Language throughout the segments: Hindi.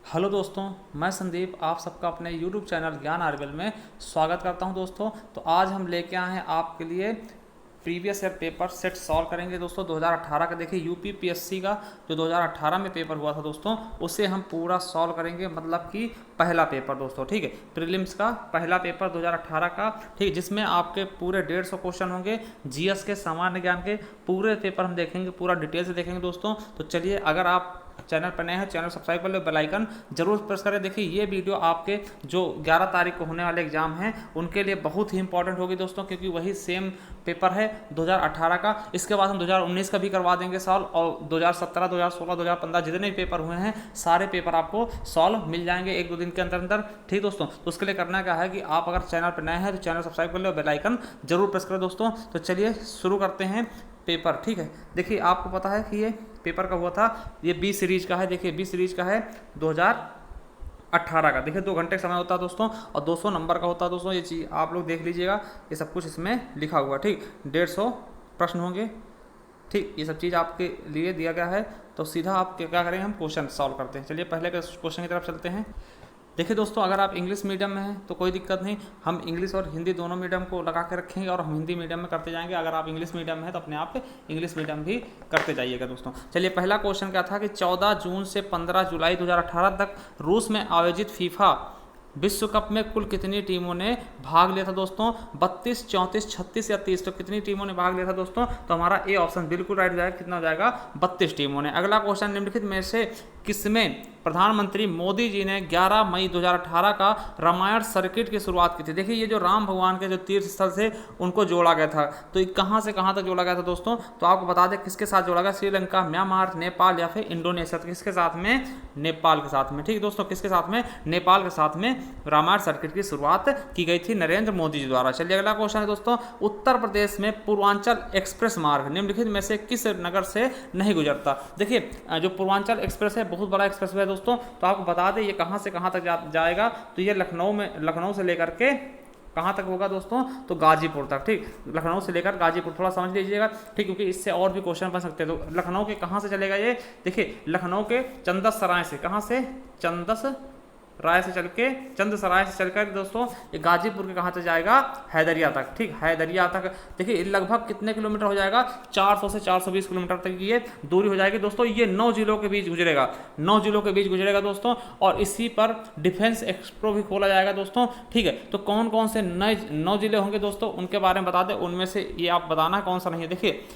हेलो दोस्तों, मैं संदीप आप सबका अपने YouTube चैनल ज्ञान आरबीएल में स्वागत करता हूं। दोस्तों तो आज हम लेके आए हैं आपके लिए previous year paper set solve करेंगे। दोस्तों 2018 का देखिए यूपी पीएससी का जो 2018 में पेपर हुआ था दोस्तों, उसे हम पूरा सॉल्व करेंगे। मतलब कि पहला पेपर दोस्तों, ठीक है, प्रीलिम्स का पहला पेपर 2018 का, ठीक है, जिसमें आपके पूरे 150 क्वेश्चन होंगे। जीएस के, सामान्य ज्ञान के पूरे पेपर हम देखेंगे, पूरा डिटेल से देखेंगे दोस्तों। तो चलिए, अगर आप चैनल पर नए हैं चैनल सब्सक्राइब कर लो, बेल आइकन जरूर प्रेस करें। देखिए ये वीडियो आपके जो 11 तारीख को होने वाले एग्जाम हैं उनके लिए बहुत ही इंपॉर्टेंट होगी दोस्तों, क्योंकि वही सेम पेपर है 2018 का। इसके बाद हम 2019 का भी करवा देंगे सॉल्व, और 2017, 2016, 2015 जितने भी पेपर हुए हैं सारे पेपर आपको सॉल्व मिल जाएंगे एक दो दिन के अंदर अंदर, ठीक दोस्तों। तो उसके लिए करना क्या है कि आप अगर चैनल पर नए हैं तो चैनल सब्सक्राइब कर लो, बेल आइकन जरूर प्रेस करें दोस्तों। तो चलिए शुरू करते हैं पेपर, ठीक है। देखिए आपको पता है कि ये पेपर का हुआ था, ये बी सीरीज का है। देखिए बी सीरीज का है 2018 का। देखिए 2 घंटे का समय होता है दोस्तों, और 200 नंबर का होता है दोस्तों। ये चीज़ आप लोग देख लीजिएगा, ये सब कुछ इसमें लिखा हुआ, ठीक। 150 प्रश्न होंगे, ठीक, ये सब चीज़ आपके लिए दिया गया है। तो सीधा आप क्या करेंगे, हम क्वेश्चन सॉल्व करते हैं। चलिए पहले क्वेश्चन की तरफ चलते हैं। देखिए दोस्तों, अगर आप इंग्लिश मीडियम में हैं तो कोई दिक्कत नहीं, हम इंग्लिश और हिंदी दोनों मीडियम को लगा के रखेंगे और हम हिंदी मीडियम में करते जाएंगे। अगर आप इंग्लिश मीडियम में हैं तो अपने आप इंग्लिश मीडियम भी करते जाइएगा दोस्तों। चलिए पहला क्वेश्चन क्या था कि 14 जून से 15 जुलाई 2018 तक रूस में आयोजित फीफा विश्व कप में कुल कितनी टीमों ने भाग लिया था दोस्तों? 32, 34, 36 या 30? तो कितनी टीमों ने भाग लिया था दोस्तों? तो हमारा ए ऑप्शन बिल्कुल राइट हो जाएगा। कितना हो जाएगा? 32 टीमों ने। अगला क्वेश्चन, निम्नलिखित में से किसमें प्रधानमंत्री मोदी जी ने 11 मई 2018 का रामायण सर्किट की शुरुआत की थी? देखिए ये जो राम भगवान के जो तीर्थ स्थल से उनको जोड़ा गया था, तो कहाँ से कहाँ तक जोड़ा गया था दोस्तों? तो आपको बता दें किसके साथ जोड़ा गया, श्रीलंका, म्यांमार, नेपाल या फिर इंडोनेशिया। तो किसके साथ में? नेपाल के साथ में, ठीक दोस्तों। किसके साथ में? नेपाल के साथ में रामायण सर्किट की शुरुआत की गई थी नरेंद्र मोदी जी द्वारा। चलिए अगला क्वेश्चन है दोस्तों, उत्तर प्रदेश में पूर्वांचल एक्सप्रेस मार्ग निम्नलिखित में से किस नगर से नहीं गुजरता? देखिए जो पूर्वांचल एक्सप्रेस है बहुत बड़ा एक्सप्रेस है दोस्तों, तो आपको बता दें ये कहाँ से कहाँ तक जाएगा। तो ये लखनऊ से लेकर के कहाँ तक होगा दोस्तों? तो गाजीपुर तक, ठीक। लखनऊ से लेकर गाजीपुर, थोड़ा समझ लीजिएगा, ठीक, क्योंकि इससे और भी क्वेश्चन बन सकते हैं। तो लखनऊ के कहाँ से चलेगा ये? देखिए लखनऊ के चंदस सराय से, कहाँ से? चंदस राय से चल के, चंद्रसराय से चलकर दोस्तों ये गाजीपुर के कहाँ तक जाएगा? हैदरिया तक, ठीक, हैदरिया तक। देखिए लगभग कितने किलोमीटर हो जाएगा? 400 से 420 किलोमीटर तक की ये दूरी हो जाएगी दोस्तों। ये 9 जिलों के बीच गुजरेगा, 9 जिलों के बीच गुजरेगा दोस्तों। और इसी पर डिफेंस एक्सपो भी खोला जाएगा दोस्तों, ठीक है। तो कौन कौन से नए 9 जिले होंगे दोस्तों, उनके बारे में बता दें। उनमें से ये आप बताना कौन सा नहीं है। देखिए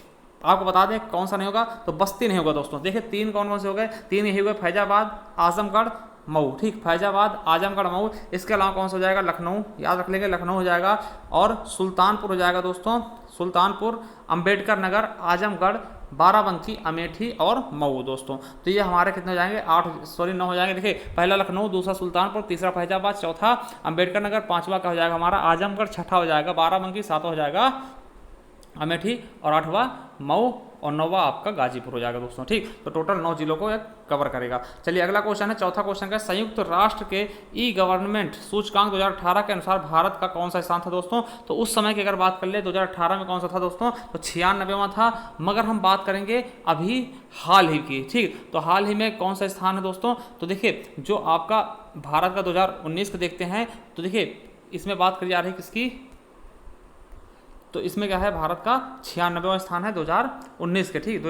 आपको बता दें कौन सा नहीं होगा, तो बस्ती नहीं होगा दोस्तों। देखिए 3 कौन कौन से हो गए? 3 यही हुए, फैजाबाद, आजमगढ़, मऊ, ठीक, फैजाबाद, आजमगढ़, मऊ। इसके अलावा कौन सा हो जाएगा? लखनऊ, याद रख लेंगे, लखनऊ हो जाएगा। और सुल्तानपुर हो जाएगा दोस्तों, सुल्तानपुर, अंबेडकर नगर, आजमगढ़, बाराबंकी, अमेठी और मऊ दोस्तों। तो ये हमारे कितने हो जाएंगे? 9 हो जाएंगे। देखिए पहला लखनऊ, दूसरा सुल्तानपुर, तीसरा फैजाबाद, चौथा अंबेडकर नगर, पांचवा क्या हो जाएगा हमारा? आजमगढ़, छठा हो जाएगा बाराबंकी, सातवां हो जाएगा अमेठी, और 8वां मऊ, और 9वां आपका गाजीपुर हो जाएगा दोस्तों, ठीक। तो टोटल 9 जिलों को कवर करेगा। चलिए अगला क्वेश्चन है, चौथा क्वेश्चन का, संयुक्त राष्ट्र के ई गवर्नमेंट सूचकांक 2018 के अनुसार भारत का कौन सा स्थान था दोस्तों? तो उस समय की अगर बात कर ले 2018 में कौन सा था दोस्तों? तो 96वां था। मगर हम बात करेंगे अभी हाल ही की, ठीक। तो हाल ही में कौन सा स्थान है दोस्तों? तो देखिए जो आपका भारत का 2019 का देखते हैं, तो देखिए इसमें बात करी जा रही है किसकी? तो इसमें क्या है? भारत का 96वां स्थान है 2019 के, ठीक।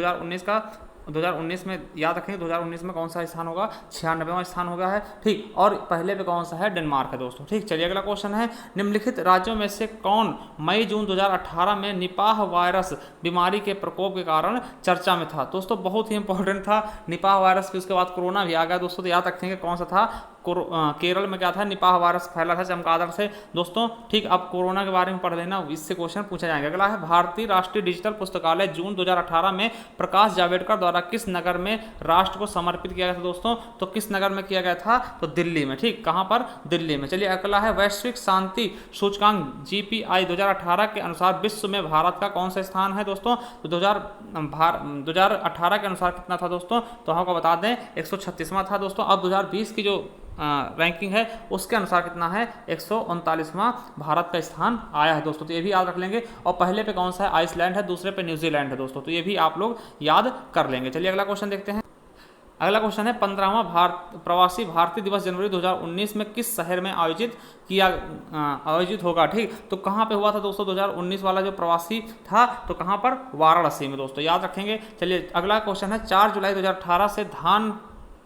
2019 में याद रखेंगे 2019 में कौन सा स्थान होगा? 96वां स्थान होगा है, ठीक। और पहले पे कौन सा है? डेनमार्क है दोस्तों, ठीक। चलिए अगला क्वेश्चन है, निम्नलिखित राज्यों में से कौन मई जून 2018 में निपाह वायरस बीमारी के प्रकोप के कारण चर्चा में था? दोस्तों बहुत ही इंपॉर्टेंट था निपाह वायरस, फिर उसके बाद कोरोना भी आ गया दोस्तों। तो याद रखेंगे कौन सा था? केरल में क्या था? निपाह वायरस फैला था चमगादड़ से दोस्तों, ठीक। अब कोरोना के बारे में पढ़ लेना, इससे क्वेश्चन पूछा जाएगा। अगला है, भारतीय राष्ट्रीय डिजिटल पुस्तकालय जून 2018 में प्रकाश जावड़ेकर द्वारा किस नगर में राष्ट्र को समर्पित किया गया था दोस्तों? तो किस नगर में किया गया था? तो दिल्ली में, ठीक। कहां पर? दिल्ली में। चलिए अगला है, वैश्विक शांति सूचकांक GPI 2018 के अनुसार विश्व में भारत का कौन सा स्थान है दोस्तों? तो 2018 के अनुसार कितना था दोस्तों? तो हमको बता दें 136वां था दोस्तों। अब 2020 की जो रैंकिंग है उसके अनुसार कितना है? 139वां भारत का स्थान आया है दोस्तों। तो ये भी याद रख लेंगे। और पहले पे कौन सा है? आइसलैंड है, दूसरे पे न्यूजीलैंड है दोस्तों। तो ये भी आप लोग याद कर लेंगे। चलिए अगला क्वेश्चन देखते हैं। अगला क्वेश्चन है 15वां प्रवासी भारतीय दिवस जनवरी 2019 में किस शहर में आयोजित होगा। ठीक, तो कहाँ पे हुआ था दोस्तों 2019 वाला जो प्रवासी था, तो कहाँ पर, वाराणसी में दोस्तों, याद रखेंगे। चलिए अगला क्वेश्चन है 4 जुलाई 2018 से धान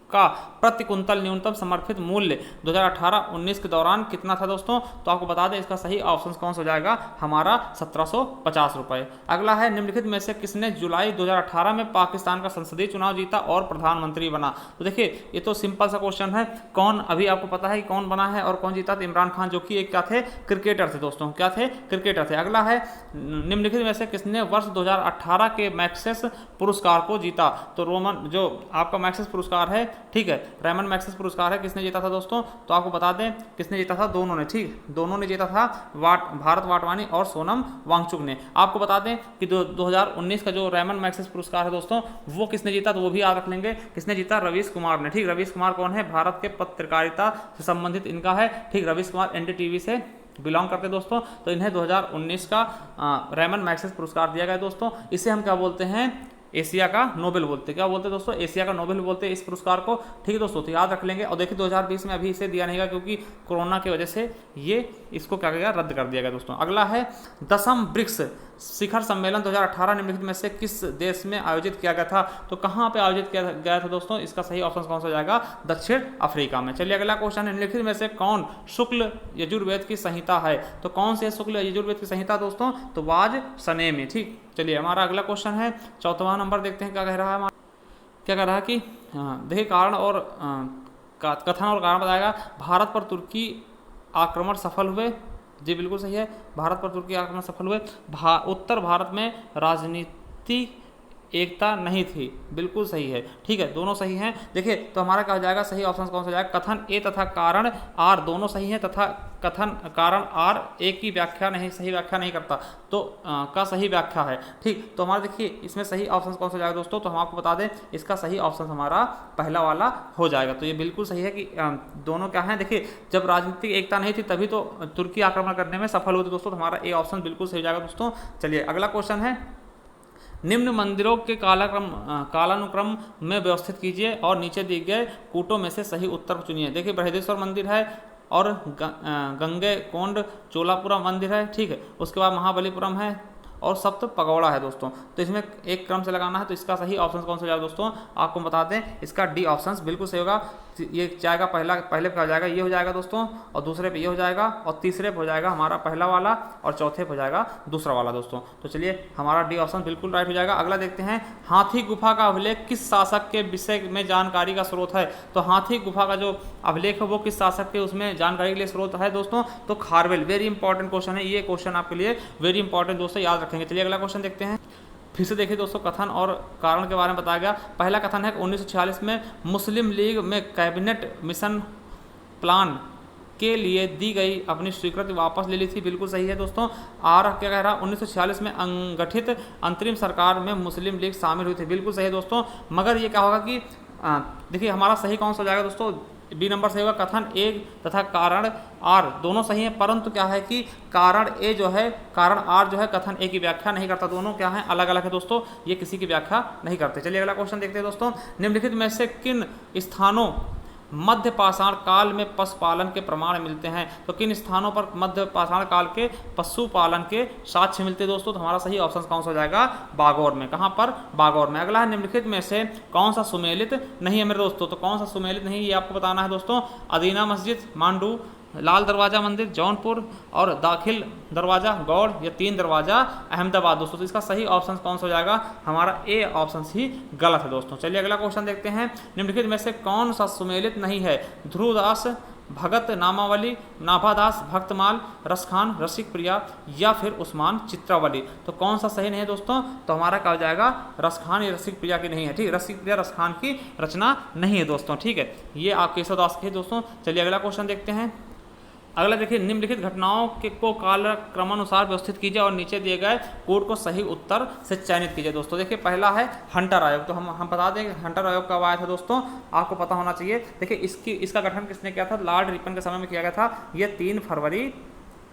का प्रति कुंतल न्यूनतम समर्थित मूल्य 2018-19 के दौरान कितना था दोस्तों, तो आपको बता दें इसका सही ऑप्शन कौन सा हो जाएगा, हमारा 1750 रुपये। अगला है निम्नलिखित में से किसने जुलाई 2018 में पाकिस्तान का संसदीय चुनाव जीता और प्रधानमंत्री बना। तो देखिए ये तो सिंपल सा क्वेश्चन है, कौन, अभी आपको पता है कि कौन बना है और कौन जीता, तो इमरान खान, जो कि एक क्या थे, क्रिकेटर थे दोस्तों, क्या थे, क्रिकेटर थे। अगला है निम्नलिखित में से किसने वर्ष 2018 के मैक्सेस पुरस्कार को जीता, तो रोमन, जो आपका मैक्सेस पुरस्कार है, ठीक है, रेमन मैक्सेस पुरस्कार है, किसने जीता था दोस्तों, तो आपको बता दें किसने जीता था, दोनों ने, ठीक, दोनों ने जीता था, भारत वाटवानी और सोनम वांगचुक ने। आपको बता दें कि 2019 का जो रेमन मैक्सेस पुरस्कार है दोस्तों, वो किसने जीता, तो वो भी याद रख लेंगे, किसने जीता, रवीश कुमार ने। ठीक, रवीश कुमार कौन है, भारत के पत्रकारिता से संबंधित इनका है, ठीक, रवीश कुमार एनडीटीवी से बिलोंग करते दोस्तों, तो इन्हें 2019 का रेमन मैक्सेस पुरस्कार दिया गया दोस्तों। इसे हम क्या बोलते हैं, एशिया का नोबेल बोलते हैं, क्या बोलते हैं दोस्तों, एशिया का नोबेल बोलते हैं इस पुरस्कार को। ठीक है दोस्तों, तो याद रख लेंगे। और देखिए 2020 में अभी इसे दिया नहीं गया क्योंकि कोरोना की वजह से ये इसको क्या गया, रद्द कर दिया गया दोस्तों। अगला है 10वां ब्रिक्स शिखर सम्मेलन 2018 निम्नलिखित में से किस देश में आयोजित किया गया था, तो कहाँ पे आयोजित किया गया था दोस्तों, इसका सही ऑप्शन कौन सा हो जाएगा, दक्षिण अफ्रीका में। चलिए अगला क्वेश्चन है निम्नलिखित में से कौन शुक्ल यजुर्वेद की संहिता है, तो कौन सी है शुक्ल यजुर्वेद की संहिता दोस्तों, तो वाज सने में। ठीक, चलिए हमारा अगला क्वेश्चन है 4वां नंबर, देखते हैं क्या कह रहा है, क्या कह रहा है कि देखिए कारण और कथन और कारण बताएगा, भारत पर तुर्की आक्रमण सफल हुए, जी बिल्कुल सही है, भारत पर तुर्की आक्रमण सफल हुए, उत्तर भारत में राजनीतिक एकता नहीं थी, बिल्कुल सही है, ठीक है, दोनों सही हैं। देखिए तो हमारा क्या हो जाएगा, सही ऑप्शन कौन सा हो जाएगा, कथन ए तथा कारण आर दोनों सही हैं, तथा कथन कारण आर एक की व्याख्या नहीं, सही व्याख्या नहीं करता, तो का सही व्याख्या है। ठीक, तो हमारा देखिए इसमें सही ऑप्शन कौन सा हो जाएगा दोस्तों, तो हम आपको बता दें इसका सही ऑप्शन हमारा पहला वाला हो जाएगा। तो ये बिल्कुल सही है कि दोनों क्या हैं, देखिए जब राजनीतिक एकता नहीं थी तभी तो तुर्की आक्रमण करने में सफल हुए थे दोस्तों, तो हमारा ए ऑप्शन बिल्कुल सही हो जाएगा दोस्तों। चलिए अगला क्वेश्चन है, निम्न मंदिरों के कालानुक्रम में व्यवस्थित कीजिए और नीचे दिए गए कूटों में से सही उत्तर चुनिए। देखिए बृहदेश्वर मंदिर है और गंगेकोंड चोलापुरम मंदिर है, ठीक है, उसके बाद महाबलीपुरम है और सप्त पगौड़ा है दोस्तों, तो इसमें एक क्रम से लगाना है, तो इसका सही ऑप्शन कौन सा हो जाएगा दोस्तों, आपको बता दें इसका डी ऑप्शन बिल्कुल सही होगा। ये जाएगा पहले पे हो जाएगा, ये हो जाएगा दोस्तों, और दूसरे पे ये हो जाएगा, और तीसरे पे हो जाएगा हमारा पहला वाला, और चौथे पे हो जाएगा दूसरा वाला दोस्तों। तो चलिए हमारा डी ऑप्शन बिल्कुल राइट हो जाएगा। अगला देखते हैं, हाथी गुफा का अभिलेख किस शासक के विषय में जानकारी का स्रोत है, तो हाथी गुफा का जो अभिलेख है वो किस शासक के उसमें जानकारी के लिए स्रोत है दोस्तों, तो खारवेल। वेरी इंपॉर्टेंट क्वेश्चन है ये, क्वेश्चन आपके लिए वेरी इंपॉर्टेंट दोस्तों, याद रखेंगे। चलिए अगला क्वेश्चन देखते हैं, फिर से देखिए दोस्तों कथन और कारण के बारे में बताया गया। पहला कथन है 1946 में मुस्लिम लीग में कैबिनेट मिशन प्लान के लिए दी गई अपनी स्वीकृति वापस ले ली थी, बिल्कुल सही है दोस्तों। और क्या कह रहा है, 1946 में अंगठित अंतरिम सरकार में मुस्लिम लीग शामिल हुई थी, बिल्कुल सही है दोस्तों। मगर ये क्या होगा कि देखिए हमारा सही कौन सा हो जाएगा दोस्तों, बी नंबर सही होगा, कथन ए तथा कारण आर दोनों सही हैं, परंतु क्या है कि कारण ए जो है, कारण आर जो है कथन ए की व्याख्या नहीं करता, दोनों क्या है अलग अलग है दोस्तों, ये किसी की व्याख्या नहीं करते। चलिए अगला क्वेश्चन देखते हैं दोस्तों, निम्नलिखित में से किन स्थानों मध्य पाषाण काल में पशुपालन के प्रमाण मिलते हैं, तो किन स्थानों पर मध्य पाषाण काल के पशुपालन के साक्ष्य मिलते हैं दोस्तों, तो हमारा सही ऑप्शन कौन सा हो जाएगा, बागौर में। कहाँ पर, बागौर में। अगला है निम्नलिखित में से कौन सा सुमेलित नहीं है मेरे दोस्तों, तो कौन सा सुमेलित नहीं ये आपको बताना है दोस्तों, अदीना मस्जिद, मांडू, लाल दरवाजा मंदिर जौनपुर और दाखिल दरवाजा गौड़, या 3 दरवाजा अहमदाबाद दोस्तों, तो इसका सही ऑप्शन कौन सा हो जाएगा, हमारा ए ऑप्शन ही गलत है दोस्तों। चलिए अगला क्वेश्चन देखते हैं, निम्नलिखित में से कौन सा सुमेलित नहीं है, ध्रुवदास भगत नामावली, नाभादास भक्तमाल, रसखान रसिक प्रिया, या फिर उस्मान चित्रावली, तो कौन सा सही नहीं है दोस्तों, तो हमारा क्या हो जाएगा, रसखान या रसिक प्रिया की नहीं है, ठीक, रसिक प्रिया रसखान की रचना नहीं है दोस्तों, ठीक है, ये आप केशवदास के दोस्तों। चलिए अगला क्वेश्चन देखते हैं, अगला देखिए, निम्नलिखित घटनाओं को कालक्रमानुसार व्यवस्थित कीजिए और नीचे दिए गए कोड को सही उत्तर से चयनित कीजिए दोस्तों। देखिए पहला है हंटर आयोग, तो हम बता दें हंटर आयोग कब आया था दोस्तों, आपको पता होना चाहिए। देखिए इसका गठन किसने किया था, लॉर्ड रिपन के समय में किया गया था, ये 3 फरवरी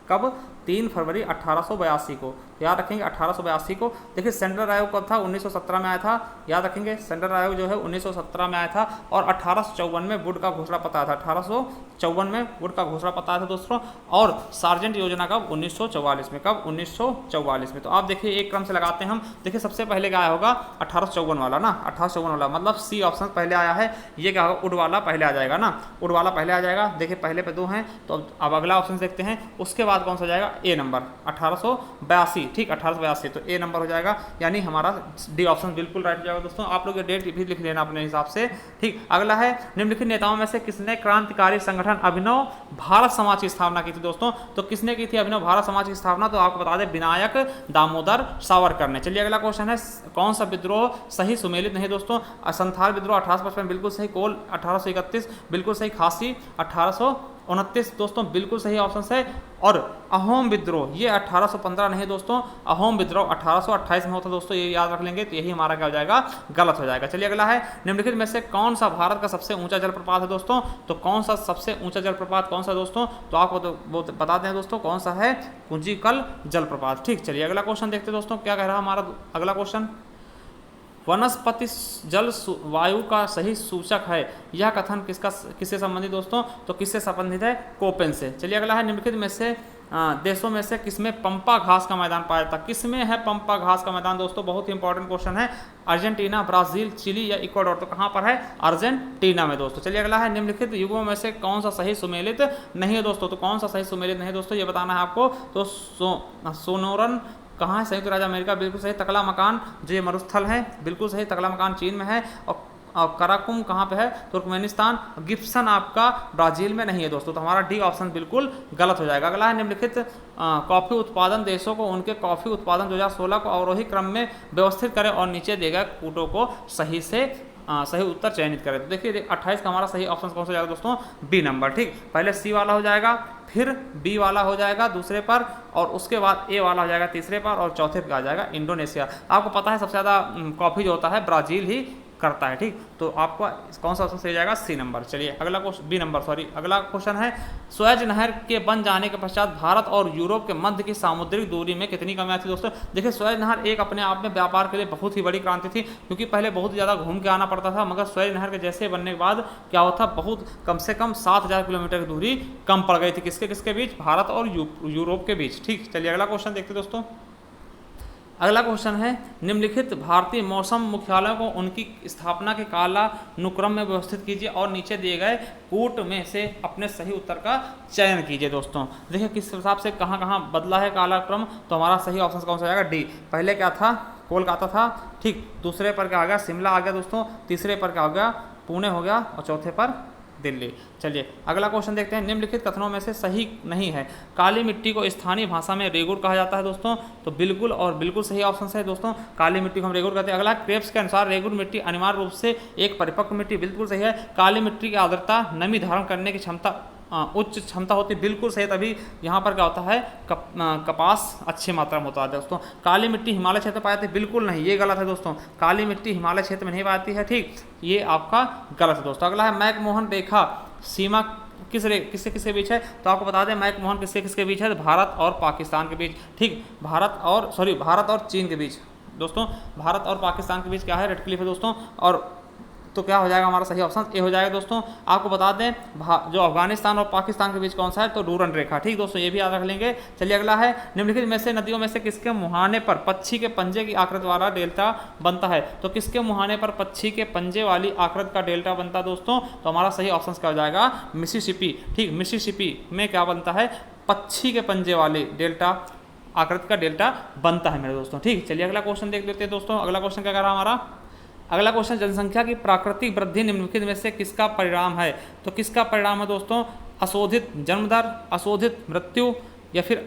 कब 3 फरवरी 1882 को, याद रखेंगे 1882 को। देखिए सेंट्रल आयोग कब था, 1917 में आया था, याद रखेंगे सेंट्रल आयोग जो है 1917 में आया था। और 1854 में वुड का घोषणा पत्र आया था, 1854 में वुड का घोषणा पत्र आया था दोस्तों। और सार्जेंट योजना कब, 1944 में, कब 1944 में। तो आप देखिए एक क्रम से लगाते हैं हम। देखिए सबसे पहले क्या होगा, 1854 वाला ना, 1854 वाला मतलब सी ऑप्शन पहले आया है। ये क्या होगा, उड वाला पहले आ जाएगा ना, उड वाला पहले आ जाएगा। देखिए पहले पे 2 हैं, तो अब अगला ऑप्शन देखते हैं। उसके बाद कौन सा जाएगा, ए नंबर 1882, ठीक 1882, तो ए नंबर हो जाएगा, यानी हमारा डी ऑप्शन बिल्कुल राइट हो जाएगा दोस्तों। आप लोग ये डेट भी लिख लेना अपने हिसाब से, ठीक। अगला है, निम्नलिखित नेताओं में से किसने क्रांतिकारी संगठन अभिनव भारत समाज की स्थापना की थी दोस्तों। तो किसने की थी अभिनव भारत समाज की स्थापना, तो आपको बता दें विनायक दामोदर सावरकर ने। चलिए अगला क्वेश्चन है, कौन सा विद्रोह सही सुमेलित नहीं दोस्तों। संथाल विद्रोह 1855 बिल्कुल सही, कोल 1831 बिल्कुल सही, खासी 1829 दोस्तों बिल्कुल सही ऑप्शन है। और अहोम विद्रोह ये 1815 नहीं दोस्तों, अहोम विद्रोह 1828 में होता दोस्तों, ये याद रख लेंगे, तो यही हमारा क्या हो जाएगा, गलत हो जाएगा। चलिए अगला है, निम्नलिखित में से कौन सा भारत का सबसे ऊंचा जलप्रपात है दोस्तों। तो कौन सा सबसे ऊंचा जलप्रपात कौन सा दोस्तों, तो आपको तो वो बता दें दोस्तों कौन सा है, कुंजीकल जलप्रपात, ठीक। चलिए अगला क्वेश्चन देखते हैं दोस्तों, क्या कह रहा है हमारा अगला क्वेश्चन। वनस्पति जल वायु का सही सूचक है, यह कथन किससे संबंधित दोस्तों, तो किससे संबंधित है, कोपेन से। चलिए अगला है, निम्नलिखित में से देशों में से किसमें पंपा घास का मैदान पाया जाता है, किसमें है पंपा घास का मैदान दोस्तों, बहुत ही इंपॉर्टेंट क्वेश्चन है। अर्जेंटीना, ब्राजील, चिली या इक्वाडोर, तो कहाँ पर है, अर्जेंटीना में दोस्तों। चलिए अगला है, निम्नलिखित युगों में से कौन सा सही सुमेलित नहीं है दोस्तों। तो कौन सा सही सुमेलित नहीं है दोस्तों, ये बताना है आपको। तो सोनोरन कहाँ है, संयुक्त राज्य अमेरिका बिल्कुल सही। तकला मकान जो ये मरुस्थल है बिल्कुल सही, तकला मकान चीन में है। और कराकुम कहाँ पे है, तुर्कमेनिस्तान। गिब्सन आपका ब्राजील में नहीं है दोस्तों, तो हमारा डी ऑप्शन बिल्कुल गलत हो जाएगा। अगला है, निम्नलिखित कॉफी उत्पादन देशों को उनके कॉफी उत्पादन 2016 को अवरोही क्रम में व्यवस्थित करें और नीचे दिए गए कूटों को सही उत्तर चयनित करें। तो देखिए 28 का हमारा सही ऑप्शन कौन सा जाएगा दोस्तों, बी नंबर, ठीक। पहले सी वाला हो जाएगा, फिर बी वाला हो जाएगा दूसरे पर, और उसके बाद ए वाला हो जाएगा तीसरे पर, और चौथे पर आ जाएगा इंडोनेशिया। आपको पता है सबसे ज़्यादा कॉफ़ी जो होता है ब्राज़ील ही करता है, ठीक। तो आपको कौन सा ऑप्शन सही जाएगा, सी नंबर। चलिए अगला क्वेश्चन, बी नंबर सॉरी। अगला क्वेश्चन है, सुएज नहर के बन जाने के पश्चात भारत और यूरोप के मध्य की सामुद्रिक दूरी में कितनी कमी आई थी दोस्तों। देखिए सुएज नहर एक अपने आप में व्यापार के लिए बहुत ही बड़ी क्रांति थी, क्योंकि पहले बहुत ज़्यादा घूम के आना पड़ता था, मगर सुएज नहर के जैसे बनने के बाद क्या होता, बहुत कम से कम 7000 किलोमीटर की दूरी कम पड़ गई थी, किसके बीच, भारत और यूरोप के बीच, ठीक। चलिए अगला क्वेश्चन देखते दोस्तों। अगला क्वेश्चन है, निम्नलिखित भारतीय मौसम मुख्यालयों को उनकी स्थापना के कालानुक्रम में व्यवस्थित कीजिए और नीचे दिए गए कूट में से अपने सही उत्तर का चयन कीजिए दोस्तों। देखिए किस हिसाब से कहाँ कहाँ बदला है कालाक्रम, तो हमारा सही ऑप्शन कौन सा जाएगा, डी। पहले क्या था, कोलकाता था, ठीक। दूसरे पर क्या आ गया, शिमला आ गया दोस्तों। तीसरे पर क्या हो गया, पुणे हो गया, और चौथे पर दिल्ली। चलिए अगला क्वेश्चन देखते हैं, निम्नलिखित कथनों में से सही नहीं है। काली मिट्टी को स्थानीय भाषा में रेगुर कहा जाता है दोस्तों, तो बिल्कुल और बिल्कुल सही ऑप्शन है दोस्तों, काली मिट्टी को हम रेगुर कहते हैं। अगला, क्रेब्स के अनुसार रेगुर मिट्टी अनिवार्य रूप से एक परिपक्व मिट्टी, बिल्कुल सही है। काली मिट्टी की आर्द्रता, नमी धारण करने की क्षमता, उच्च क्षमता होती, बिल्कुल सही। तभी यहाँ पर क्या होता है, कपास अच्छी मात्रा में होता है दोस्तों। काली मिट्टी हिमालय क्षेत्र में पाई जाती है, बिल्कुल नहीं, ये गलत है दोस्तों। काली मिट्टी हिमालय क्षेत्र में नहीं पाती है, ठीक, ये आपका गलत है दोस्तों। अगला है, मैकमोहन रेखा सीमा किससे किसके बीच है, तो आपको बता दें मैकमोहन किससे किसके बीच है, भारत और पाकिस्तान के बीच, ठीक। भारत और चीन के बीच दोस्तों, भारत और पाकिस्तान के बीच क्या है, रेड क्लिफ है दोस्तों। और तो क्या हो जाएगा हमारा सही ऑप्शन, ए हो जाएगा दोस्तों। आपको बता दें जो अफगानिस्तान और पाकिस्तान के बीच कौन सा है, तो डूरन रेखा, ठीक दोस्तों, ये भी याद रख लेंगे। चलिए अगला है, निम्नलिखित में से नदियों में से किसके मुहाने पर पक्षी के पंजे की आकृति वाला डेल्टा बनता है, तो किसके मुहाने पर पक्षी के पंजे वाली आकृति का डेल्टा बनता है दोस्तों, तो हमारा सही ऑप्शन क्या हो जाएगा, मिसिसिपी, ठीक। मिसिसिपी में क्या बनता है, पक्षी के पंजे वाले डेल्टा आकृति का डेल्टा बनता है मेरे दोस्तों, ठीक। चलिए अगला क्वेश्चन देख लेते हैं दोस्तों। अगला क्वेश्चन क्या कर रहा है हमारा, अगला क्वेश्चन, जनसंख्या की प्राकृतिक वृद्धि निम्नलिखित में से किसका परिणाम है, तो किसका परिणाम है दोस्तों, अशोधित जन्म दर, अशोधित मृत्यु, या फिर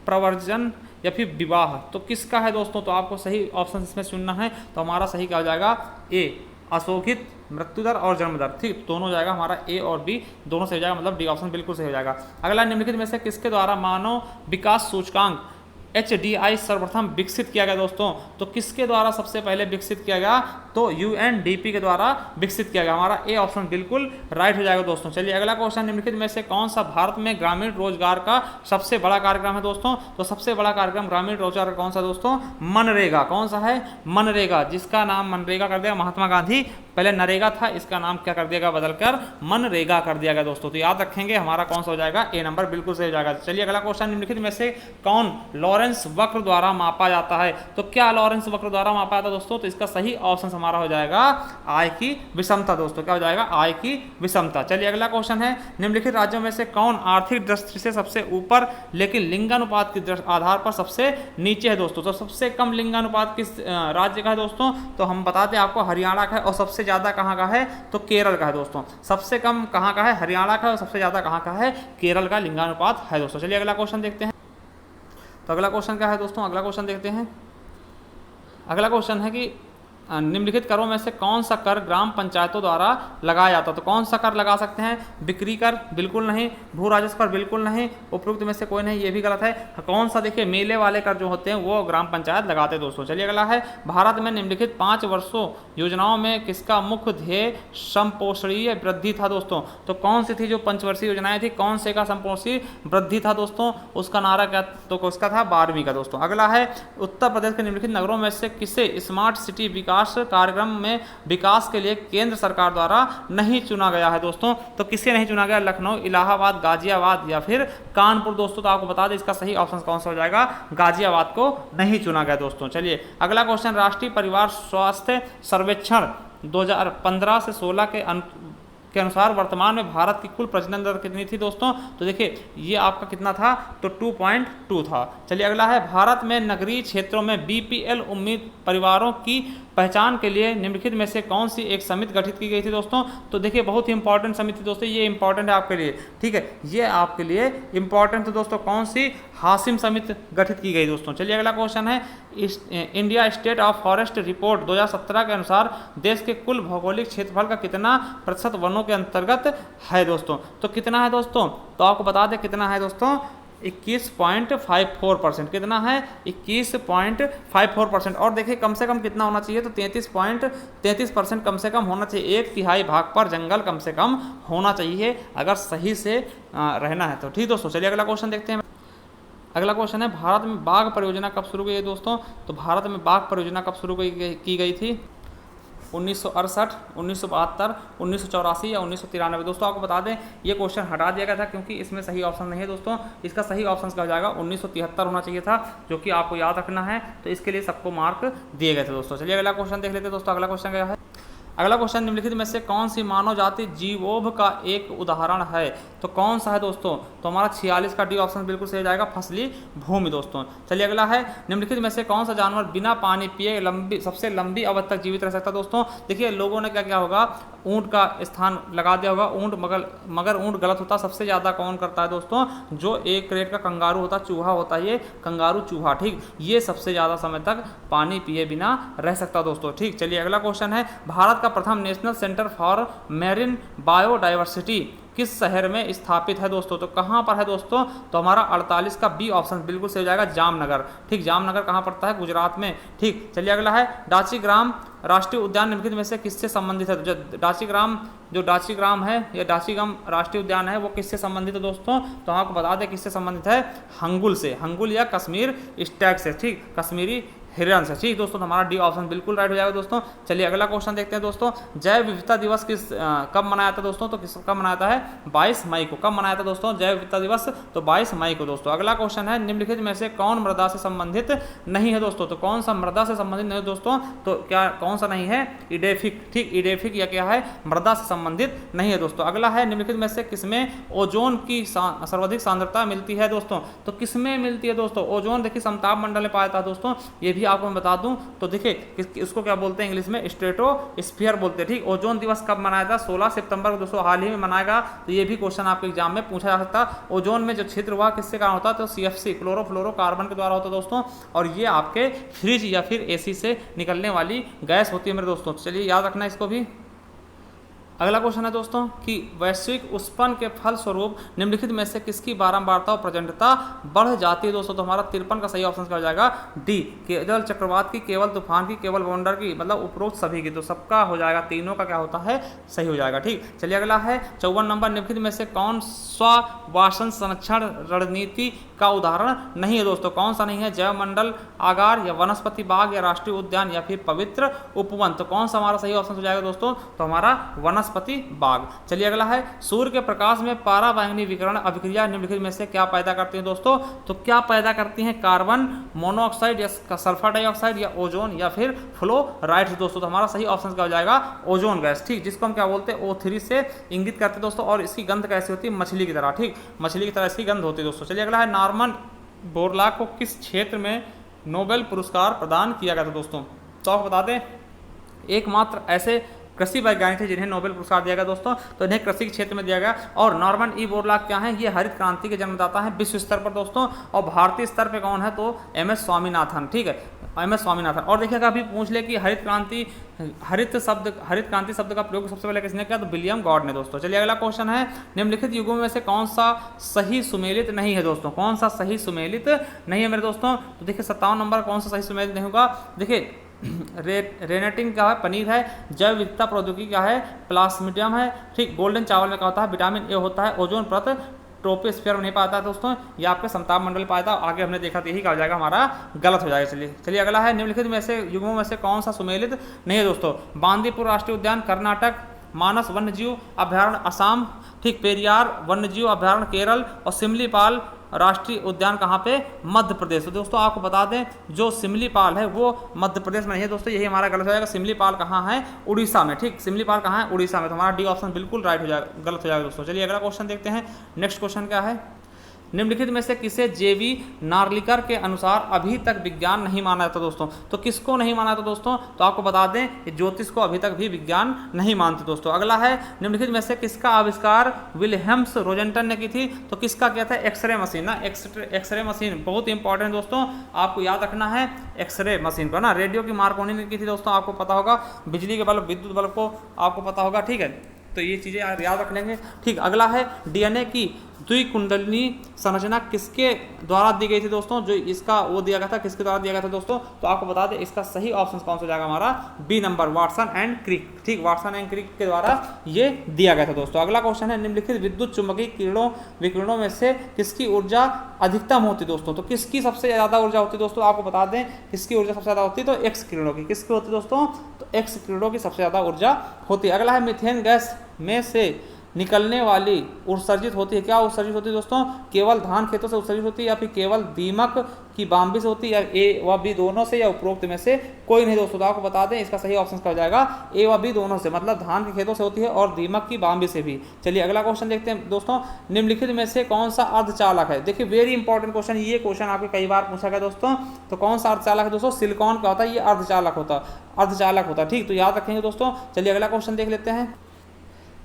प्रवर्जन, या फिर विवाह, तो किसका है दोस्तों। तो आपको सही ऑप्शन इसमें चुनना है, तो हमारा सही क्या हो जाएगा, ए, अशोधित मृत्यु दर और जन्म दर, ठीक, दोनों हो जाएगा हमारा, ए और बी दोनों सही हो जाएगा, मतलब डी ऑप्शन बिल्कुल सही हो जाएगा। अगला, निम्नलिखित में से किसके द्वारा मानव विकास सूचकांक HDI सर्वप्रथम विकसित किया गया दोस्तों? तो किसके द्वारा सबसे पहले विकसित किया गया? तो UNDP के द्वारा विकसित किया गया। हमारा ए ऑप्शन बिल्कुल राइट हो जाएगा दोस्तों। चलिए अगला क्वेश्चन, निम्नलिखित में से कौन सा भारत में ग्रामीण रोजगार का सबसे बड़ा कार्यक्रम है दोस्तों? तो सबसे बड़ा कार्यक्रम ग्रामीण रोजगार का कौन सा दोस्तों? मनरेगा। कौन सा है? मनरेगा, जिसका नाम मनरेगा कर दिया महात्मा गांधी। पहले नरेगा था, इसका नाम क्या कर दिया गया? बदलकर मनरेगा कर दिया गया दोस्तों। तो याद रखेंगे, हमारा कौन सा हो जाएगा? ए नंबर बिल्कुल सही हो जाएगा। चलिए अगला क्वेश्चन, निम्नलिखित में से कौन लॉरेंस वक्र द्वारा मापा जाता है? तो क्या लॉरेंस वक्र द्वारा मापा जाता है दोस्तों? तो इसका सही ऑप्शन हमारा हो जाएगा आय की विषमता दोस्तों। क्या हो जाएगा? आय की विषमता। चलिए अगला क्वेश्चन है, निम्नलिखित राज्यों में से कौन आर्थिक दृष्टि से सबसे ऊपर लेकिन लिंगानुपात के आधार पर सबसे नीचे है दोस्तों? तो सबसे कम लिंगानुपात किस राज्य का है दोस्तों? तो हम बताते हैं आपको, हरियाणा का है। और सबसे ज्यादा कहाँ का है? तो केरल का है दोस्तों। सबसे कम कहाँ का है? हरियाणा का। और सबसे ज्यादा कहाँ का है? केरल का लिंगानुपात है दोस्तों। चलिए अगला क्वेश्चन देखते हैं। तो अगला क्वेश्चन क्या है दोस्तों? अगला क्वेश्चन देखते हैं। अगला क्वेश्चन है कि निम्नलिखित करों में से कौन सा कर ग्राम पंचायतों द्वारा लगाया जाता है? तो कौन सा कर लगा सकते हैं? बिक्री कर बिल्कुल नहीं, भू राजस्व कर बिल्कुल नहीं, उपरोक्त में से कोई नहीं, ये भी गलत है। कौन सा? देखिए, मेले वाले कर जो होते हैं वो ग्राम पंचायत लगाते हैं दोस्तों। चलिए अगला है, भारत में निम्नलिखित 5 वर्षों योजनाओं में किसका मुख्य ध्येय समपोषणीय वृद्धि था दोस्तों? तो कौन सी थी जो पंचवर्षीय योजनाएं थी? कौन से का समपोषणीय वृद्धि था दोस्तों? उसका नारा क्या? तो उसका था 12वीं का दोस्तों। अगला है, उत्तर प्रदेश के निम्नलिखित नगरों में से किसे स्मार्ट सिटी विकास कार्यक्रम में विकास के लिए केंद्र सरकार द्वारा नहीं चुना गया है दोस्तों? तो किसे नहीं चुना गया? लखनऊ, इलाहाबाद, गाजियाबाद या फिर कानपुर दोस्तों। तो आपको बता दें, इसका सही ऑप्शन कौन सा हो जाएगा? गाजियाबाद को नहीं चुना गया दोस्तों। चलिए अगला क्वेश्चन, राष्ट्रीय परिवार स्वास्थ्य सर्वेक्षण 2015 से 16 के अनुसार वर्तमान में भारत की कुल प्रजनन दर कितनी थी दोस्तों? तो देखिए, ये आपका कितना था? तो 2.2 था। चलिए अगला है, भारत में नगरीय क्षेत्रों में BPL उम्मीद परिवारों की पहचान के लिए निम्नलिखित में से कौन सी एक समिति गठित की गई थी दोस्तों? तो देखिए, बहुत ही इंपॉर्टेंट समिति दोस्तों, ये इंपॉर्टेंट है आपके लिए, ठीक है, ये आपके लिए इंपॉर्टेंट है दोस्तों। कौन सी? हासिम समिति गठित की गई दोस्तों। चलिए अगला क्वेश्चन है, India state of forest report 2017 के अनुसार देश के कुल भौगोलिक क्षेत्रफल का कितना प्रतिशत वनों के अंतर्गत है दोस्तों? तो कितना है दोस्तों? तो आपको बता दें कितना है दोस्तों? 21.54%। कितना है? 21.54%। और देखिए, कम से कम कितना होना चाहिए? तो 33% कम से कम होना चाहिए। 1/3 भाग पर जंगल कम से कम होना चाहिए अगर सही से रहना है तो, ठीक दोस्तों। चलिए अगला क्वेश्चन देखते हैं। अगला क्वेश्चन है, भारत में बाघ परियोजना कब शुरू हुई है दोस्तों? तो भारत में बाघ परियोजना कब शुरू की गई थी? 1968, 1972, 1984 या 1993 दोस्तों। आपको बता दें, ये क्वेश्चन हटा दिया गया था क्योंकि इसमें सही ऑप्शन नहीं है दोस्तों। इसका सही ऑप्शन क्या हो जाएगा? 1973 होना चाहिए था, जो कि आपको याद रखना है। तो इसके लिए सबको मार्क दिए गए थे दोस्तों। चलिए अगला क्वेश्चन देख लेते हैं दोस्तों। अगला क्वेश्चन क्या है? अगला क्वेश्चन, निम्नलिखित में से कौन सी मानव जाति जीवोभ का एक उदाहरण है? तो कौन सा है दोस्तों? तो हमारा 46 का डी ऑप्शन बिल्कुल सही जाएगा, फसली भूमि दोस्तों। चलिए अगला है, निम्नलिखित में से कौन सा जानवर बिना पानी पिए सबसे लंबी अवधि तक जीवित रह सकता है दोस्तों? देखिए, लोगों ने क्या किया होगा? ऊंट का स्थान लगा दिया होगा, ऊंट, मगर ऊंट गलत होता। सबसे ज़्यादा कौन करता है दोस्तों? जो एक ग्रेड का कंगारू होता, चूहा होता है, ये कंगारू चूहा, ठीक, ये सबसे ज़्यादा समय तक पानी पिए बिना रह सकता दोस्तों, ठीक। चलिए अगला क्वेश्चन है, भारत का प्रथम national centre for marine biodiversity किस शहर में स्थापित है दोस्तों? तो कहाँ पर है दोस्तों? तो हमारा 48 का बी ऑप्शन बिल्कुल सही हो जाएगा, जामनगर, ठीक। जामनगर कहाँ पड़ता है? गुजरात में, ठीक। चलिए अगला है, डाचीग्राम राष्ट्रीय उद्यान निम्नलिखित में से किससे संबंधित है? जो डाचीग्राम है, या डाचीग्राम राष्ट्रीय उद्यान है, वो किससे संबंधित है दोस्तों? तो आपको बता दें किससे संबंधित है? हंगुल से, हंगुल या कश्मीर स्टैग से, ठीक, कश्मीरी हिरन से, ठीक दोस्तों। हमारा डी ऑप्शन बिल्कुल राइट हो जाएगा दोस्तों। चलिए अगला क्वेश्चन देखते हैं दोस्तों, जैव विविधता दिवस कब मनाया था दोस्तों? तो कब मनाया था है? 22 मई को। कब मनाया था दोस्तों जैव विविधता दिवस? तो 22 मई को दोस्तों। अगला क्वेश्चन है, निम्नलिखित में से कौन मृदा से संबंधित नहीं है दोस्तों? तो कौन सा मृदा से संबंधित नहीं है दोस्तों? तो क्या कौन सा नहीं है? इडेफिक, ठीक, इडेफिक या क्या है? मृदा से संबंधित नहीं है दोस्तों। अगला है, निम्नलिखित में से किसमें ओजोन की सर्वाधिक सांद्रता मिलती है दोस्तों? तो किसमें मिलती है दोस्तों? ओजोन देखिए समताप मंडल में पाया था दोस्तों, ये भी आपको मैं बता दूं। तो देखिए, इसको क्या बोलते हैं इंग्लिश में? स्ट्रेटोस्फीयर बोलते हैं, ठीक। ओजोन दिवस कब मनाया था? 16 सितंबर को दोस्तों, हाल ही में मनाएगा। तो ये भी क्वेश्चन आपके एग्जाम में पूछा जा सकता है। ओजोन में जो छिद्र हुआ किससे कारण होता है? तो CFC, क्लोरोफ्लोरोकार्बन के द्वारा होता है दोस्तों। और ये आपके फ्रिज या फिर AC से निकलने वाली गैस होती है मेरे दोस्तों। चलिए याद रखना इसको भी। अगला क्वेश्चन है दोस्तों कि वैश्विक उष्णन के फलस्वरूप निम्नलिखित में से किसकी बारंबारता और प्रचंडता बढ़ जाती है दोस्तों। तो हमारा 53 का सही ऑप्शन क्या हो जाएगा, डी। केवल चक्रवात की, केवल तूफान की, केवल वंडर की, मतलब उपरोक्त सभी की, तो सबका हो जाएगा, तीनों का क्या होता है, सही हो जाएगा। ठीक, चलिए अगला है 54 नंबर, निम्नलिखित में से कौन सा वासन संरक्षण रणनीति का उदाहरण नहीं है दोस्तों। कौन सा नहीं है, जैव मंडल आगार या वनस्पति बाग या राष्ट्रीय उद्यान या फिर पवित्र उपवन। तो कौन सा हमारा सही ऑप्शन हो जाएगा दोस्तों, तो हमारा वनस्पति बाग। चलिए अगला है, सूर्य के प्रकाश में पाराबैंगनी विकिरण अभिक्रिया निम्नलिखित में से क्या पैदा करती है दोस्तों। तो क्या पैदा करती हैं, कार्बन मोनोऑक्साइड या सल्फर डाइऑक्साइड या ओजोन या फिर फ्लोराइड्स दोस्तों। तो हमारा सही ऑप्शन क्या हो जाएगा, ओजोन गैस। ठीक, जिसको हम क्या बोलते हैं, O3 से इंगित करते हैं दोस्तों। और इसकी गंध कैसी होती है, मछली की तरह। ठीक, मछली की तरह इसकी गंध होती है दोस्तों। चलिए अगला है, नॉर्मन बोरलॉग को किस क्षेत्र में नोबेल पुरस्कार प्रदान किया गया था दोस्तों। तो आपको बता दें, एकमात्र ऐसे कृषि वैज्ञानिक थे जिन्हें नोबेल पुरस्कार दिया गया दोस्तों। तो इन्हें कृषि के क्षेत्र में दिया गया। और नॉर्मन ई बोरलॉग क्या है, ये हरित क्रांति के जन्मदाता हैं विश्व स्तर पर दोस्तों। और भारतीय स्तर पे कौन है, तो MS स्वामीनाथन। ठीक है, MS स्वामीनाथन। और देखिएगा, अभी पूछ ले कि हरित क्रांति शब्द का प्रयोग सबसे पहले किसने किया, तो विलियम गॉड ने दोस्तों। चलिए अगला क्वेश्चन है, निम्नलिखित युगों में से कौन सा सही सुमेलित नहीं है दोस्तों। कौन सा सही सुमेलित नहीं है मेरे दोस्तों। तो देखिए 57 नंबर, कौन सा सही सुमेलित नहीं होगा। देखिए रेनेटिन क्या है, पनीर है। जैव विविधता प्रौद्योगिकी क्या है, प्लाज्मिडियम है। ठीक, गोल्डन चावल में क्या होता है, विटामिन ए होता है। ओजोन परत ट्रोपोस्फीयर में नहीं पाता है दोस्तों, ये आपके समताप मंडल पाया था। आगे हमने देखा तो यही क्या हो जाएगा, हमारा गलत हो जाएगा। चलिए अगला है, निम्नलिखित में से युगों में से कौन सा सुमेलित नहीं है दोस्तों। बांदीपुर राष्ट्रीय उद्यान कर्नाटक, मानस वन्यजीव अभ्यारण्य असम, ठीक, पेरियार वन्यजीव अभ्यारण्य केरल, और सिमलीपाल राष्ट्रीय उद्यान कहाँ पे, मध्य प्रदेश। तो दोस्तों आपको बता दें, जो सिमलीपाल है वो मध्य प्रदेश में नहीं है दोस्तों, यही हमारा गलत हो जाएगा। सिमलीपाल कहाँ है, उड़ीसा में। ठीक, सिमलीपाल कहाँ है, उड़ीसा में। तो हमारा डी ऑप्शन बिल्कुल राइट हो जाएगा, गलत हो जाएगा दोस्तों। चलिए अगला क्वेश्चन देखते हैं। नेक्स्ट क्वेश्चन क्या है, निम्नलिखित में से किसे जेवी नार्लिकर के अनुसार अभी तक विज्ञान नहीं माना जाता दोस्तों। तो किसको नहीं माना जाता दोस्तों, तो आपको बता दें कि ज्योतिष को अभी तक भी विज्ञान नहीं मानते दोस्तों। अगला है, निम्नलिखित में से किसका आविष्कार विल्हेम्स रोजेंटन ने की थी। तो किसका किया था, एक्सरे मशीन ना, एक्सरे मशीन बहुत इंपॉर्टेंट दोस्तों, आपको याद रखना है एक्सरे मशीन को ना। रेडियो की मार्कोनी ने की थी दोस्तों, आपको पता होगा। बिजली के बल्ब, विद्युत बल्ब को आपको पता होगा। ठीक है, तो ये चीज़ें याद रख लेंगे। ठीक, अगला है, DNA की द्विकुंडलिनी संरचना किसके द्वारा दी गई थी दोस्तों। जो इसका वो दिया गया था, किसके द्वारा दिया गया था दोस्तों। तो आपको बता दें, इसका सही ऑप्शन कौन सा हो जाएगा, हमारा B number, Watson and Crick. ठीक, वाटसन एंड क्रिक के द्वारा ये दिया गया था दोस्तों। अगला क्वेश्चन है, निम्नलिखित विद्युत चुंबकीय विकिरणों में से किसकी ऊर्जा अधिकतम होती दोस्तों। तो किसकी सबसे ज़्यादा ऊर्जा होती दोस्तों, आपको बता दें किसकी ऊर्जा सबसे ज़्यादा होती है, तो एक्स किरणों की। किसकी होती दोस्तों, तो एक्स किरणों की सबसे ज़्यादा ऊर्जा होती है। अगला है, मीथेन गैस में से निकलने वाली उत्सर्जित होती है, क्या उत्सर्जित होती है दोस्तों, केवल धान खेतों से उत्सर्जित होती है या फिर केवल दीमक की बाम्बी से होती है, या ए व बी दोनों से, या उपरोक्त में से कोई नहीं दोस्तों। तो आपको बता दें, इसका सही ऑप्शन क्या हो जाएगा, ए व बी दोनों से, मतलब धान के खेतों से होती है और दीमक की बाम्बी से भी। चलिए अगला क्वेश्चन देखते हैं दोस्तों, निम्नलिखित में से कौन सा अर्धचालक है। देखिए वेरी इंपॉर्टेंट क्वेश्चन, ये क्वेश्चन आपके कई बार पूछा गया दोस्तों। तो कौन सा अर्धचालक है दोस्तों, सिलिकॉन का होता है, ये अर्धचालक होता है। ठीक, तो याद रखेंगे दोस्तों। चलिए अगला क्वेश्चन देख लेते हैं।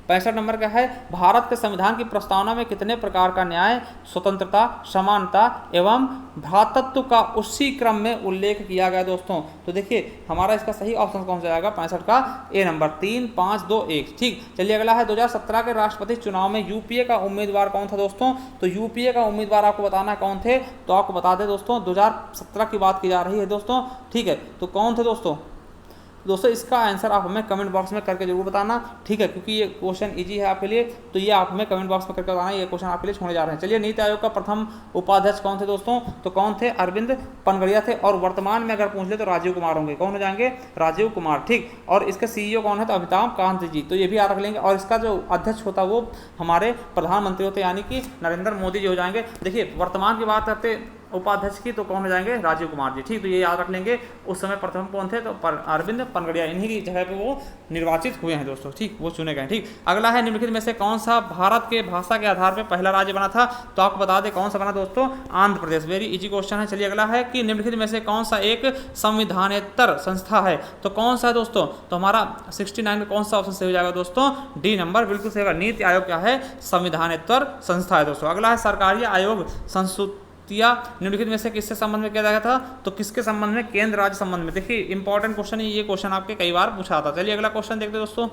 65 नंबर का है, भारत के संविधान की प्रस्तावना में कितने प्रकार का न्याय, स्वतंत्रता, समानता एवं भ्रातृत्व का उसी क्रम में उल्लेख किया गया दोस्तों। तो देखिए हमारा इसका सही ऑप्शन कौन सा जाएगा, 65 का ए नंबर, 3, 5, 2, 1। ठीक, चलिए अगला है, 2017 के राष्ट्रपति चुनाव में यूपीए का उम्मीदवार कौन था दोस्तों। तो यूपीए का उम्मीदवार आपको बताना है कौन थे। तो आपको बता दें दोस्तों, 2017 की बात की जा रही है दोस्तों। ठीक है, तो कौन थे दोस्तों इसका आंसर आप हमें कमेंट बॉक्स में करके जरूर बताना। ठीक है, क्योंकि ये क्वेश्चन इजी है आपके लिए, तो ये आप हमें कमेंट बॉक्स में करके बताना, ये क्वेश्चन आपके लिए छोड़ने जा रहे हैं। चलिए, नीति आयोग का प्रथम उपाध्यक्ष कौन थे दोस्तों। तो कौन थे, अरविंद पनगड़िया थे। और वर्तमान में अगर पूछ ले तो राजीव कुमार होंगे। कौन हो जाएंगे, राजीव कुमार। ठीक, और इसके CEO कौन है, तो अमिताभ कांत जी। तो ये भी याद रख लेंगे। और इसका जो अध्यक्ष होता है वो हमारे प्रधानमंत्री होते, यानी कि नरेंद्र मोदी जी हो जाएंगे। देखिए वर्तमान की बात करते उपाध्यक्ष की, तो कौन हो जाएंगे, राजीव कुमार जी। ठीक, तो ये याद रख लेंगे। उस समय प्रथम कौन थे, तो अरविंद पनगड़िया, इन्हीं की जगह पे वो निर्वाचित हुए हैं दोस्तों। ठीक, वो चुने गए। ठीक, अगला है, निम्नलिखित में से कौन सा भारत के भाषा के आधार पर पहला राज्य बना था। तो आपको बता दें कौन सा बना दोस्तों, Andhra Pradesh. Very easy question है। चलिए अगला है कि निम्नलिखित में से कौन सा एक संविधानेतर संस्था है। तो कौन सा है दोस्तों, तो हमारा 69 में कौन सा ऑप्शन सही हो जाएगा दोस्तों, डी नंबर, बिल्कुल सही होगा। नीति आयोग क्या है, संविधानेतर संस्था है दोस्तों। अगला है, सरकारी आयोग निम्नलिखित में से किससे संबंध में किया गया था। तो किसके संबंध में, केंद्र राज्य संबंध में। देखिए इंपॉर्टेंट क्वेश्चन है, ये क्वेश्चन आपके कई बार पूछा था। चलिए अगला क्वेश्चन देखते हैं दोस्तों।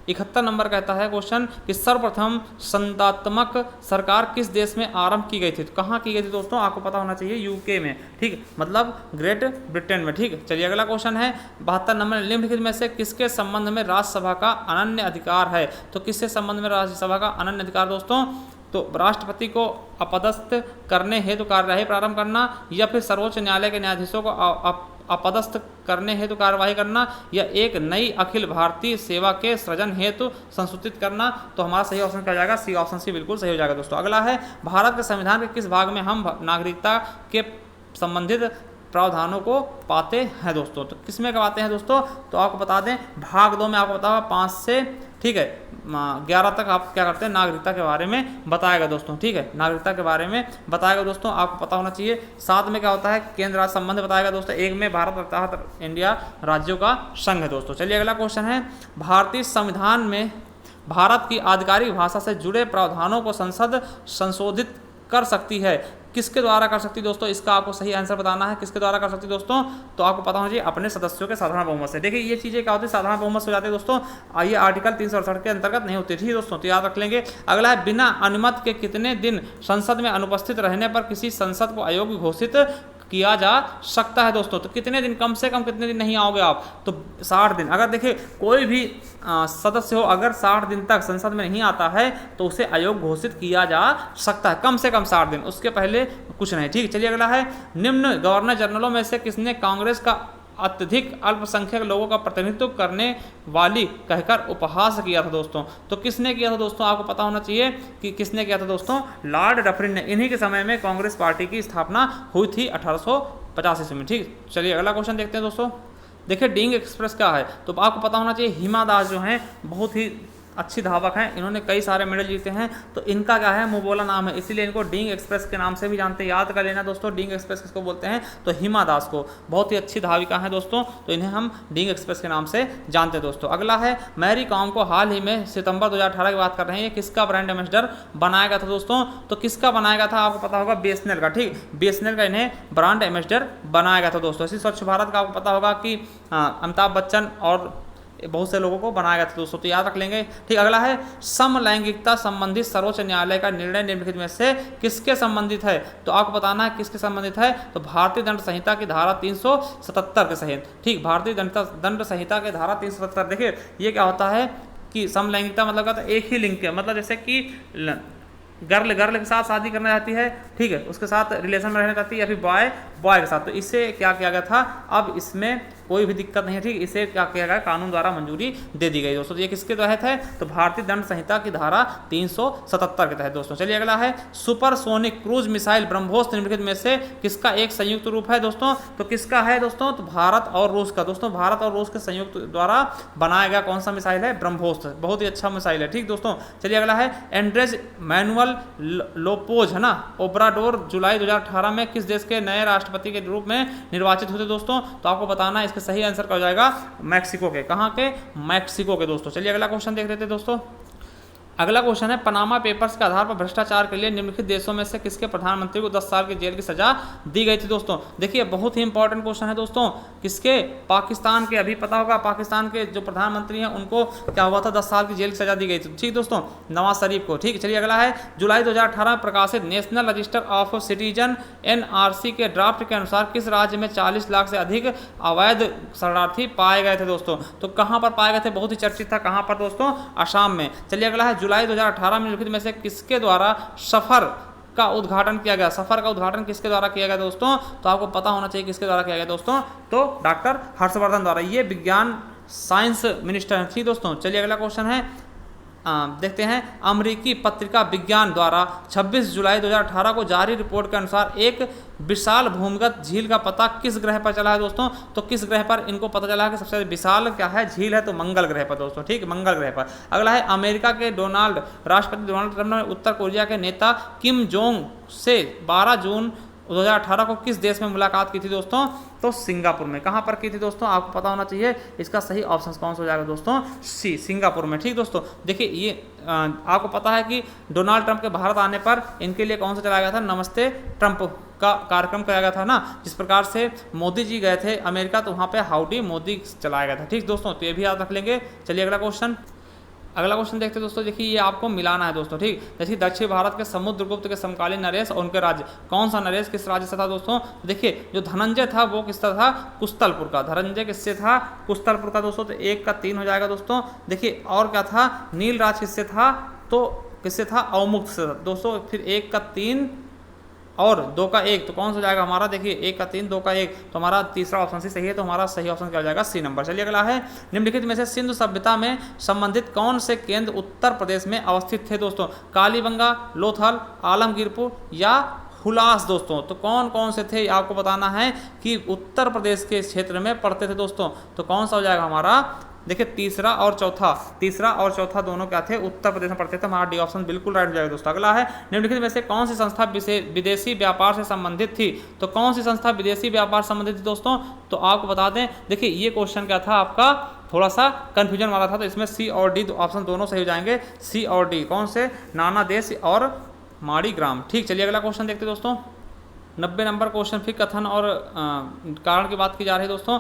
71 नंबर कहता है क्वेश्चन कि सर्वप्रथम संदात्मक सरकार किस देश में आरंभ की गई थी। तो कहाँ की गई थी दोस्तों, आपको पता होना चाहिए, यूके में, ठीक, मतलब ग्रेट ब्रिटेन में, ठीक। चलिए अगला क्वेश्चन है 72 नंबर, निम्नलिखित में से किसके संबंध में राज्यसभा का अनन्य अधिकार है। तो किसके संबंध में राज्यसभा का अनन्य अधिकार दोस्तों, तो राष्ट्रपति को अपदस्थ करने हेतु कार्यवाही प्रारंभ करना, या फिर सर्वोच्च न्यायालय के न्यायाधीशों को अपदस्थ करने हेतु कार्यवाही करना, या एक नई अखिल भारतीय सेवा के सृजन हेतु संसूचित करना। तो हमारा सही ऑप्शन क्या जाएगा, सी ऑप्शन सी बिल्कुल सही हो जाएगा दोस्तों। अगला है भारत के संविधान के किस भाग में हम नागरिकता के संबंधित प्रावधानों को पाते हैं दोस्तों। तो किसमें पाते हैं दोस्तों, तो आपको बता दें भाग 2 में आपको बता 5 से, ठीक है, 11 तक आप क्या करते हैं, नागरिकता के बारे में बताएगा दोस्तों, ठीक है, नागरिकता के बारे में बताएगा दोस्तों, आपको पता होना चाहिए। 7 में क्या होता है, केंद्र राज्य संबंध बताएगा दोस्तों। 1 में भारत अर्थात इंडिया राज्यों का संघ है दोस्तों। चलिए अगला क्वेश्चन है, भारतीय संविधान में भारत की आधिकारिक भाषा से जुड़े प्रावधानों को संसद संशोधित कर सकती है, किसके द्वारा कर सकती है दोस्तों। इसका आपको सही आंसर बताना है, किसके द्वारा कर सकती है दोस्तों, तो आपको पता होना चाहिए अपने सदस्यों के साधारण बहुमत से। देखिए ये चीजें क्या होती है, साधारण बहुमत से हो जाती है दोस्तों, ये आर्टिकल 368 के अंतर्गत नहीं होती, ठीक है दोस्तों, तो याद रख लेंगे। अगला है बिना अनुमति के कितने दिन संसद में अनुपस्थित रहने पर किसी संसद को अयोग्य घोषित किया जा सकता है दोस्तों। तो कितने दिन, कम से कम कितने दिन नहीं आओगे आप, तो 60 दिन। अगर देखिए कोई भी सदस्य हो अगर 60 दिन तक संसद में नहीं आता है तो उसे अयोग्य घोषित किया जा सकता है, कम से कम 60 दिन, उसके पहले कुछ नहीं, ठीक। चलिए अगला है, निम्न गवर्नर जनरलों में से किसने कांग्रेस का अत्यधिक अल्पसंख्यक लोगों का प्रतिनिधित्व करने वाली कहकर उपहास किया था दोस्तों। तो किसने किया था दोस्तों, आपको पता होना चाहिए कि किसने किया था दोस्तों, लॉर्ड डफरिन ने। इन्हीं के समय में कांग्रेस पार्टी की स्थापना हुई थी 1885 ईस्वी में, ठीक। चलिए अगला क्वेश्चन देखते हैं दोस्तों। देखिए डींग एक्सप्रेस क्या है, तो आपको पता होना चाहिए हिमा दास जो हैं बहुत ही अच्छी धावक हैं, इन्होंने कई सारे मेडल जीते हैं। तो इनका क्या है, मुबोला नाम है, इसीलिए इनको डींग एक्सप्रेस के नाम से भी जानते हैं। याद कर लेना दोस्तों, डींग एक्सप्रेस किसको बोलते हैं, तो हिमा दास को। बहुत ही अच्छी धाविका हैं दोस्तों, तो इन्हें हम डींग एक्सप्रेस के नाम से जानते हैं दोस्तों। अगला है, मैरी कॉम को हाल ही में सितंबर 2018 की बात कर रहे हैं, ये किसका ब्रांड एम्बेसडर बनाया गया था दोस्तों। तो किसका बनाया गया था, आपको पता होगा बीएसएनएल का, ठीक, बीएसएनएल का इन्हें ब्रांड एम्बेसडर बनाया गया था दोस्तों। इसी स्वच्छ भारत का आपको पता होगा कि अमिताभ बच्चन और बहुत से लोगों को बनाया गया था दोस्तों, तो याद रख लेंगे, ठीक। अगला है, समलैंगिकता संबंधित सर्वोच्च न्यायालय का निर्णय निम्नलिखित में से किसके संबंधित है। तो आपको बताना है किसके संबंधित है, तो भारतीय दंड संहिता की धारा 377 के सहित, ठीक, भारतीय दंड संहिता के धारा 377। देखिए ये क्या होता है कि समलैंगिकता मतलब क्या, एक ही लिंग के, मतलब जैसे कि गर्ल के साथ शादी करना चाहती है, ठीक है, उसके साथ रिलेशन में रहना चाहती है, या फिर बॉय के साथ, तो इससे क्या किया गया था, अब इसमें कोई भी दिक्कत नहीं है, ठीक। इसे क्या किया गया, कानून द्वारा मंजूरी दे दी गई दोस्तों। तो ये किसके तहत है, तो भारतीय दंड संहिता की धारा 377 के तहत दोस्तों। चलिए अगला है, सुपरसोनिक क्रूज मिसाइल ब्रह्मोस निम्नलिखित में से किसका एक संयुक्त रूप है दोस्तों। तो किसका है दोस्तों, तो भारत और रूस का दोस्तों, भारत और रूस के संयुक्त द्वारा बनाया गया कौन सा मिसाइल है, ब्रह्मोस, बहुत ही अच्छा मिसाइल है, ठीक दोस्तों। चलिए अगला है, एंड्रेज मैनुअल लोपोज है ना ओब्राडोर जुलाई 2018 में किस देश के नए राष्ट्रपति के रूप में निर्वाचित हुए दोस्तों। तो आपको बताना है, इसका सही आंसर क्या हो जाएगा, मैक्सिको के। कहां के, मैक्सिको के दोस्तों। चलिए अगला क्वेश्चन देख लेते हैं दोस्तों। अगला क्वेश्चन है, पनामा पेपर्स के आधार पर भ्रष्टाचार के लिए निम्नलिखित देशों में से किसके प्रधानमंत्री को 10 साल की जेल की सजा दी गई थी दोस्तों। देखिए बहुत ही इंपॉर्टेंट क्वेश्चन है दोस्तों, किसके, पाकिस्तान के। अभी पता होगा पाकिस्तान के जो प्रधानमंत्री हैं उनको क्या हुआ था, 10 साल की जेल की सजा दी गई थी, ठीक दोस्तों, नवाज शरीफ को, ठीक। चलिए अगला है, जुलाई 2018 में प्रकाशित national register of citizen NRC के ड्राफ्ट के अनुसार किस राज्य में 40 लाख से अधिक अवैध शरणार्थी पाए गए थे दोस्तों। तो कहां पर पाए गए थे, बहुत ही चर्चित था, कहां पर दोस्तों, असम में। चलिए अगला है, जुलाई 2018 में निम्नलिखित में से किसके द्वारा सफर का उद्घाटन किया गया, सफर का उद्घाटन किसके द्वारा किया गया दोस्तों। तो आपको पता होना चाहिए किसके द्वारा किया गया दोस्तों, तो डॉक्टर हर्षवर्धन द्वारा, ये विज्ञान साइंस मिनिस्टर हैं, ठीक दोस्तों। चलिए अगला क्वेश्चन है, देखते हैं, अमेरिकी पत्रिका विज्ञान द्वारा 26 जुलाई 2018 को जारी रिपोर्ट के अनुसार एक विशाल भूमिगत झील का पता किस ग्रह पर चला है दोस्तों। तो किस ग्रह पर इनको पता चला है कि सबसे विशाल क्या है, झील है, तो मंगल ग्रह पर दोस्तों, ठीक, मंगल ग्रह पर। अगला है, अमेरिका के राष्ट्रपति डोनाल्ड ट्रंप ने उत्तर कोरिया के नेता किम जोंग से 12 जून 2018 को किस देश में मुलाकात की थी दोस्तों, तो सिंगापुर में। कहां पर की थी दोस्तों, आपको पता होना चाहिए, इसका सही ऑप्शन कौन सा हो जाएगा दोस्तों, सी, सिंगापुर में, ठीक दोस्तों। देखिए ये आपको पता है कि डोनाल्ड ट्रंप के भारत आने पर इनके लिए कौन सा चलाया गया था, नमस्ते ट्रंप का कार्यक्रम कराया गया था ना, जिस प्रकार से मोदी जी गए थे अमेरिका, तो वहां पे हाउडी मोदी चलाया गया था, ठीक दोस्तों, तो ये भी याद रख लेंगे। चलिए अगला क्वेश्चन, अगला क्वेश्चन देखते हैं दोस्तों, देखिए ये आपको मिलाना है दोस्तों, ठीक। जैसे दक्षिण भारत के समुद्रगुप्त के समकालीन नरेश और उनके राज्य, कौन सा नरेश किस राज्य से था दोस्तों? देखिए जो धनंजय था वो किसका था? कुस्तलपुर का। धनंजय किससे था? कुस्तलपुर का दोस्तों। तो 1 का 3 हो जाएगा दोस्तों। देखिए और क्या था? नीलराज किससे था? तो किससे था? अवमुक्त से दोस्तों। फिर 1 का 3 और 2 का 1, तो कौन सा हो जाएगा हमारा? देखिए 1 का 3 2 का 1, तो हमारा तीसरा ऑप्शन सी सही है। तो हमारा सही ऑप्शन क्या हो जाएगा? C number. चलिए अगला है, निम्नलिखित में से सिंधु सभ्यता में संबंधित कौन से केंद्र उत्तर प्रदेश में अवस्थित थे दोस्तों? कालीबंगा, लोथल, आलमगीरपुर या हुलास दोस्तों। तो कौन कौन से थे आपको बताना है कि उत्तर प्रदेश के क्षेत्र में पड़ते थे दोस्तों। तो कौन सा हो जाएगा हमारा? देखिए तीसरा और चौथा दोनों क्या थे? उत्तर प्रदेश में पड़ते थे। हमारा डी ऑप्शन बिल्कुल राइट हो जाएगा दोस्तों। अगला है, निम्नलिखित में से कौन सी संस्था विदेशी व्यापार से संबंधित थी? तो कौन सी संस्था विदेशी व्यापार से संबंधित थी दोस्तों? तो आपको बता दें, देखिए ये क्वेश्चन क्या था आपका? थोड़ा सा कंफ्यूजन वाला था, तो इसमें सी और डी ऑप्शन दोनों सही हो जाएंगे। सी और डी कौन से? नाना देश और माड़ीग्राम, ठीक। चलिए अगला क्वेश्चन देखते हैं दोस्तों। 90 नंबर क्वेश्चन, फिर कथन और कारण की बात की जा रही है दोस्तों।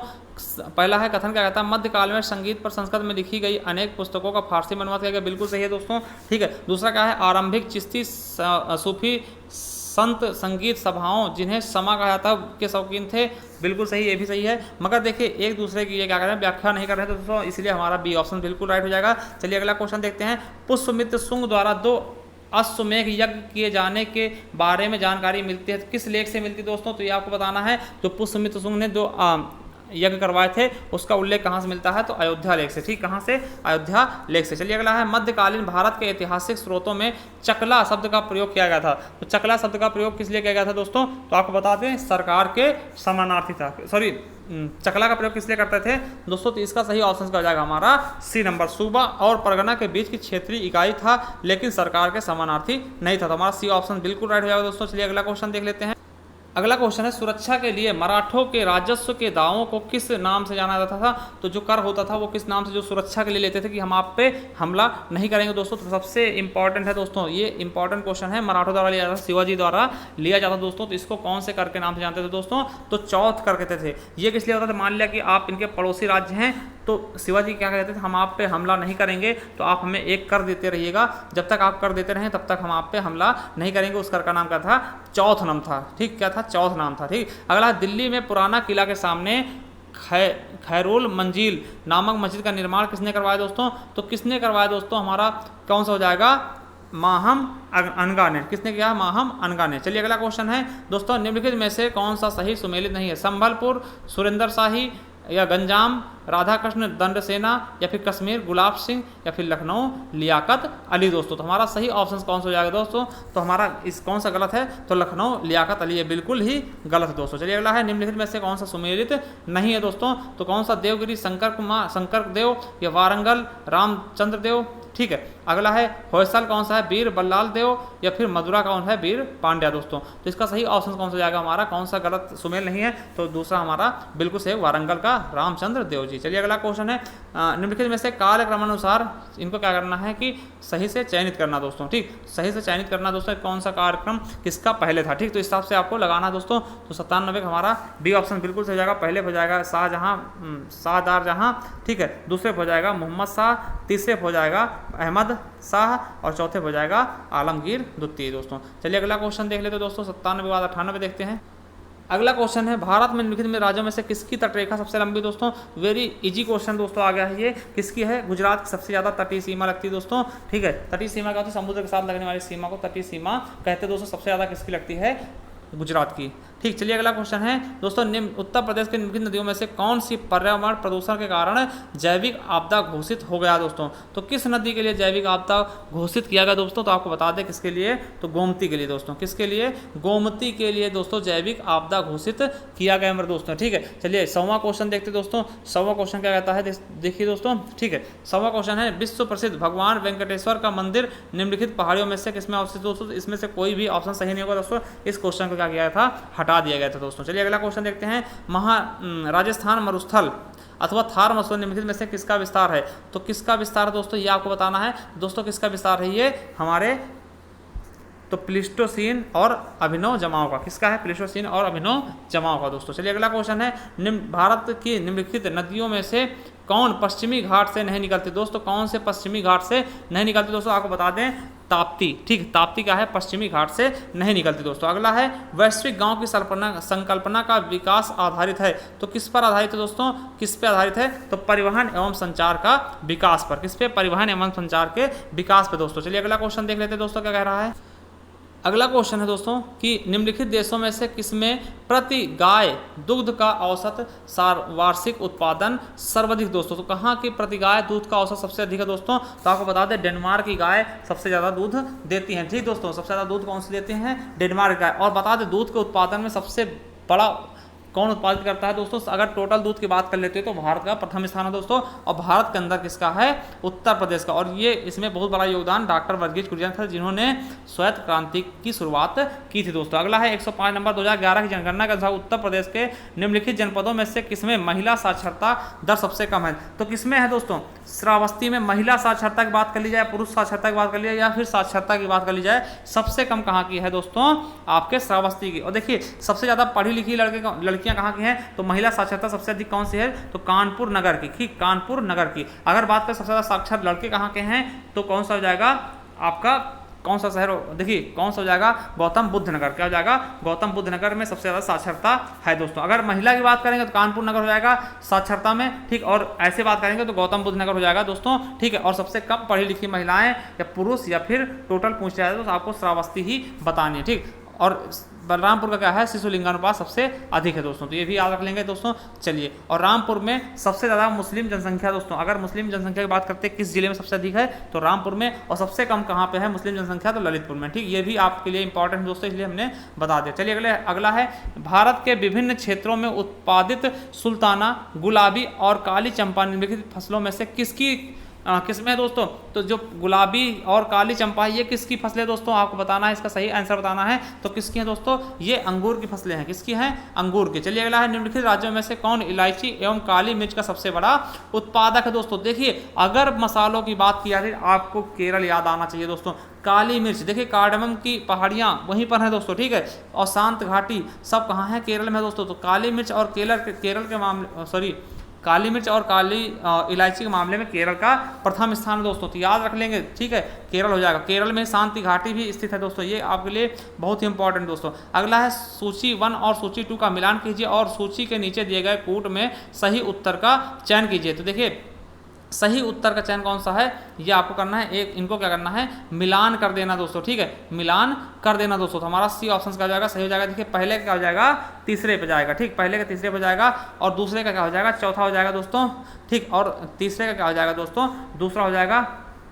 पहला है, कथन क्या कहता है? मध्यकाल में संगीत पर संस्कृत में लिखी गई अनेक पुस्तकों का फारसी में अनुवाद किया गया। बिल्कुल सही है दोस्तों, ठीक है। दूसरा क्या है? आरंभिक चिश्ती सूफी संत संगीत सभाओं जिन्हें समा कहा जाता के शौकीन थे। बिल्कुल सही, ये भी सही है। मगर देखिए एक दूसरे की ये क्या कर रहे हैं? व्याख्या नहीं कर रहे हैं दोस्तों, इसलिए हमारा बी ऑप्शन बिल्कुल राइट हो जाएगा। चलिए अगला क्वेश्चन देखते हैं। पुष्यमित्र शुंग द्वारा 2 अश्वमेध यज्ञ किए जाने के बारे में जानकारी मिलती है, किस लेख से मिलती है दोस्तों? तो ये आपको बताना है। जो पुष्यमित्र शुंग ने 2 यज्ञ करवाए थे उसका उल्लेख कहाँ से मिलता है? तो अयोध्या लेख से, ठीक। कहाँ से? अयोध्या लेख से। चलिए अगला है, मध्यकालीन भारत के ऐतिहासिक स्रोतों में चकला शब्द का प्रयोग किया गया था। तो चकला शब्द का प्रयोग किस लिए किया गया था दोस्तों? तो आपको बता दें, सरकार के समानार्थी था। सॉरी, चकला का प्रयोग किस लिए करते थे दोस्तों? तो इसका सही ऑप्शन क्या हो जाएगा हमारा? C number. सूबा और परगना के बीच की क्षेत्रीय इकाई था, लेकिन सरकार के समानार्थी नहीं था। तो हमारा सी ऑप्शन बिल्कुल राइट हो जाएगा दोस्तों। चलिए अगला क्वेश्चन देख लेते हैं। अगला क्वेश्चन है, सुरक्षा के लिए मराठों के राजस्व के दावों को किस नाम से जाना जाता था? तो जो कर होता था वो किस नाम से, जो सुरक्षा के लिए लेते थे कि हम आप पे हमला नहीं करेंगे दोस्तों। तो सबसे इंपॉर्टेंट है दोस्तों, ये इंपॉर्टेंट क्वेश्चन है। मराठों द्वारा लिया जाता, शिवाजी द्वारा लिया जाता दोस्तों। तो इसको कौन से कर के नाम से जानते थे दोस्तों? तो चौथ कर कहते थे। ये किस लिए होता था? मान लिया कि आप इनके पड़ोसी राज्य हैं, तो शिवाजी क्या कहते थे? हम आप पे हमला नहीं करेंगे, तो आप हमें एक कर देते रहिएगा। जब तक आप कर देते रहें तब तक हम आप पे हमला नहीं करेंगे। उस कर का नाम क्या था? चौथ नाम था, ठीक। क्या था? चौथ नाम था, ठीक। अगला, दिल्ली में पुराना किला के सामने खैरुल मंजिल नामक मस्जिद का निर्माण किसने करवाया दोस्तों? तो किसने करवाया दोस्तों? हमारा कौन सा हो जाएगा? माहम अनगा ने। किसने किया? माहम अनगा ने। चलिए अगला क्वेश्चन है दोस्तों, निम्नलिखित में से कौन सा सही सुमेलित नहीं है? संबलपुर, सुरेंद्र शाही या गंजाम राधाकृष्ण दंड सेना या फिर कश्मीर गुलाब सिंह या फिर लखनऊ लियाकत अली दोस्तों। तो हमारा सही ऑप्शन कौन सा हो जाएगा दोस्तों? तो हमारा इस कौन सा गलत है? तो लखनऊ लियाकत अली, ये बिल्कुल ही गलत है दोस्तों। चलिए अगला है, निम्नलिखित में से कौन सा सुमेलित नहीं है दोस्तों? तो कौन सा? देवगिरी शंकर देव या वारंगल रामचंद्र देव, ठीक है। अगला है, होयसल कौन सा है? वीर बल्लाल देव या फिर मदुरा कौन है? वीर पांड्या दोस्तों। तो इसका सही ऑप्शन कौन सा जाएगा हमारा? कौन सा गलत सुमेल नहीं है? तो दूसरा हमारा बिल्कुल सही, वारंगल का रामचंद्र देव जी। चलिए अगला क्वेश्चन है, निम्नलिखित में से कालक्रमानुसार इनको क्या करना है कि सही से चयनित करना दोस्तों, ठीक। सही से चयनित करना दोस्तों, कौन सा कार्यक्रम किसका पहले था, ठीक। तो इस हिसाब से आपको लगाना दोस्तों। तो 97 का हमारा डी ऑप्शन बिल्कुल सही हो जाएगा। पहले हो जाएगा शाहदार जहां, ठीक है। दूसरे हो जाएगा मोहम्मद शाह, तीसरे हो जाएगा अहमद शाह और चौथे हो जाएगा आलमगीर द्वितीय दोस्तों। चलिए अगला क्वेश्चन देख लेते हैं दोस्तों। 97 के बाद 98 देखते हैं। अगला क्वेश्चन है, भारत में निम्नलिखित में राज्यों में से किसकी तटरेखा सबसे लंबी दोस्तों? वेरी इजी क्वेश्चन दोस्तों आ गया है ये। किसकी है? गुजरात की सबसे ज़्यादा तटीय सीमा लगती है दोस्तों, ठीक है। तटीय सीमा क्या होती है? समुद्र के साथ लगने वाली सीमा को तटीय सीमा कहते हैं दोस्तों। सबसे ज़्यादा किसकी लगती है? गुजरात की, ठीक। चलिए अगला क्वेश्चन है दोस्तों, उत्तर प्रदेश के निम्नलिखित नदियों में से कौन सी पर्यावरण प्रदूषण के कारण जैविक आपदा घोषित हो गया दोस्तों? तो किस नदी के लिए जैविक आपदा घोषित किया गया दोस्तों? तो आपको बता दें किसके लिए? तो गोमती के लिए दोस्तों। किसके लिए? गोमती के लिए दोस्तों जैविक आपदा घोषित किया गया मेरे दोस्तों, ठीक है। चलिए 100वां क्वेश्चन देखते दोस्तों। 100वां क्वेश्चन क्या कहता है? देखिए दोस्तों, ठीक है। 100वां क्वेश्चन है, विश्व प्रसिद्ध भगवान वेंकटेश्वर का मंदिर निम्नलिखित पहाड़ियों में से किसमें अवस्थित दोस्तों? इसमें से कोई भी ऑप्शन सही नहीं होगा दोस्तों। इस क्वेश्चन को क्या किया था? हटा दिया गया था दोस्तों। चलिए अगला क्वेश्चन देखते हैं, राजस्थान मरुस्थल अथवा थार मरुस्थल निम्नलिखित में से किसका विस्तार है? तो किसका विस्तार दोस्तों ये आपको बताना है दोस्तों। किसका विस्तार है ये? हमारे तो प्लीस्टोसीन और अभिनव जमाव का। किसका है? प्लीस्टोसीन और अभिनव जमाव का दोस्तों। चलिए अगला क्वेश्चन है, भारत की निम्नलिखित नदियों में से कौन पश्चिमी घाट से नहीं निकलते दोस्तों, कौन से पश्चिमी घाट से नहीं निकलते दोस्तों, आपको बता दें ताप्ती। ठीक, ताप्ती क्या है, पश्चिमी घाट से नहीं निकलती दोस्तों। अगला है वैश्विक गांव की संकल्पना का विकास आधारित है, तो किस पर आधारित है दोस्तों, किस पे आधारित है, तो परिवहन एवं संचार का विकास पर। किस पे, परिवहन एवं संचार के विकास पे दोस्तों। चलिए अगला क्वेश्चन देख लेते हैं दोस्तों क्या कह रहा है। अगला क्वेश्चन है दोस्तों कि निम्नलिखित देशों में से किसमें प्रति गाय दुग्ध का औसत वार्षिक उत्पादन सर्वाधिक दोस्तों, तो कहाँ की प्रति गाय दूध का औसत सबसे अधिक है दोस्तों, तो आपको बता दें डेनमार्क की गाय सबसे ज़्यादा दूध देती हैं। ठीक दोस्तों, सबसे ज़्यादा दूध कौन सी देती हैं, डेनमार्क गाय। और बता दें दूध के उत्पादन में सबसे बड़ा कौन उत्पादित करता है दोस्तों, अगर टोटल दूध की बात कर लेते हैं तो भारत का प्रथम स्थान है दोस्तों, और भारत के अंदर किसका है, उत्तर प्रदेश का। और ये इसमें बहुत बड़ा योगदान डॉक्टर वर्गीज कुरियन था, जिन्होंने श्वेत क्रांति की शुरुआत की थी दोस्तों। अगला है 105 नंबर 2011 की जनगणना के अनुसार उत्तर प्रदेश के निम्नलिखित जनपदों में से किसमें महिला साक्षरता दर सबसे कम है, तो किसमें है दोस्तों, श्रावस्ती में। महिला साक्षरता की बात कर ली जाए, पुरुष साक्षरता की बात कर ली जाए, या फिर साक्षरता की बात कर ली जाए, सबसे कम कहाँ की है दोस्तों, आपके श्रावस्ती की। और देखिए सबसे ज़्यादा पढ़ी लिखी लड़कियाँ कहाँ की हैं, तो महिला साक्षरता सबसे अधिक कौन सी है, तो कानपुर नगर की। ठीक, कानपुर नगर की। अगर बात करें सबसे ज़्यादा साक्षर लड़के कहाँ के हैं, तो कौन सा हो जाएगा आपका, कौन सा शहर, देखिए कौन सा हो जाएगा, गौतम बुद्ध नगर। क्या हो जाएगा, गौतम बुद्ध नगर में सबसे ज़्यादा साक्षरता है दोस्तों। अगर महिला की बात करेंगे तो कानपुर नगर हो जाएगा साक्षरता में। ठीक, और ऐसे बात करेंगे तो गौतम बुद्ध नगर हो जाएगा दोस्तों। ठीक है, और सबसे कम पढ़ी लिखी महिलाएं या पुरुष या फिर टोटल पूछ जाए तो आपको श्रावस्ती ही बतानी है। ठीक, और बलरामपुर का क्या है, शिशु लिंगानुपात सबसे अधिक है दोस्तों, तो ये भी याद रख लेंगे दोस्तों। चलिए, और रामपुर में सबसे ज़्यादा मुस्लिम जनसंख्या दोस्तों, अगर मुस्लिम जनसंख्या की बात करते हैं किस जिले में सबसे अधिक है, तो रामपुर में। और सबसे कम कहाँ पे है मुस्लिम जनसंख्या, तो ललितपुर में। ठीक, ये भी आपके लिए इंपॉर्टेंट दोस्तों, इसलिए हमने बता दिया। चलिए अगला है भारत के विभिन्न क्षेत्रों में उत्पादित सुल्ताना, गुलाबी और काली चंपा निम्नलिखित फसलों में से किसकी किसमें है दोस्तों, तो जो गुलाबी और काली चंपा ये किसकी फसलें दोस्तों, आपको बताना है, इसका सही आंसर बताना है। तो किसकी हैं दोस्तों, ये अंगूर की फसलें हैं। किसकी हैं, अंगूर की। चलिए अगला है निम्नलिखित राज्यों में से कौन इलायची एवं काली मिर्च का सबसे बड़ा उत्पादक है दोस्तों। देखिए अगर मसालों की बात की जाए आपको केरल याद आना चाहिए दोस्तों। काली मिर्च, देखिए कार्डमम की पहाड़ियाँ वहीं पर हैं दोस्तों। ठीक है, और शांत घाटी सब कहाँ हैं, केरल में दोस्तों। तो काली मिर्च और केरल के मामले काली मिर्च और काली इलायची के मामले में केरल का प्रथम स्थान है दोस्तों, तो याद रख लेंगे। ठीक है, केरल हो जाएगा। केरल में शांति घाटी भी स्थित है दोस्तों, ये आपके लिए बहुत ही इंपॉर्टेंट दोस्तों। अगला है सूची 1 और सूची 2 का मिलान कीजिए और सूची के नीचे दिए गए कूट में सही उत्तर का चयन कीजिए। तो देखिए सही उत्तर का चयन कौन सा है, ये आपको करना है। एक इनको क्या करना है, मिलान कर देना दोस्तों। ठीक है, मिलान कर देना दोस्तों। तो हमारा सी ऑप्शन का हो जाएगा, सही हो जाएगा। देखिए पहले का क्या हो जाएगा, तीसरे पे जाएगा। ठीक, पहले का तीसरे पे जाएगा, और दूसरे का क्या हो जाएगा, चौथा हो जाएगा दोस्तों। ठीक, और तीसरे का क्या हो जाएगा दोस्तों, दूसरा हो जाएगा।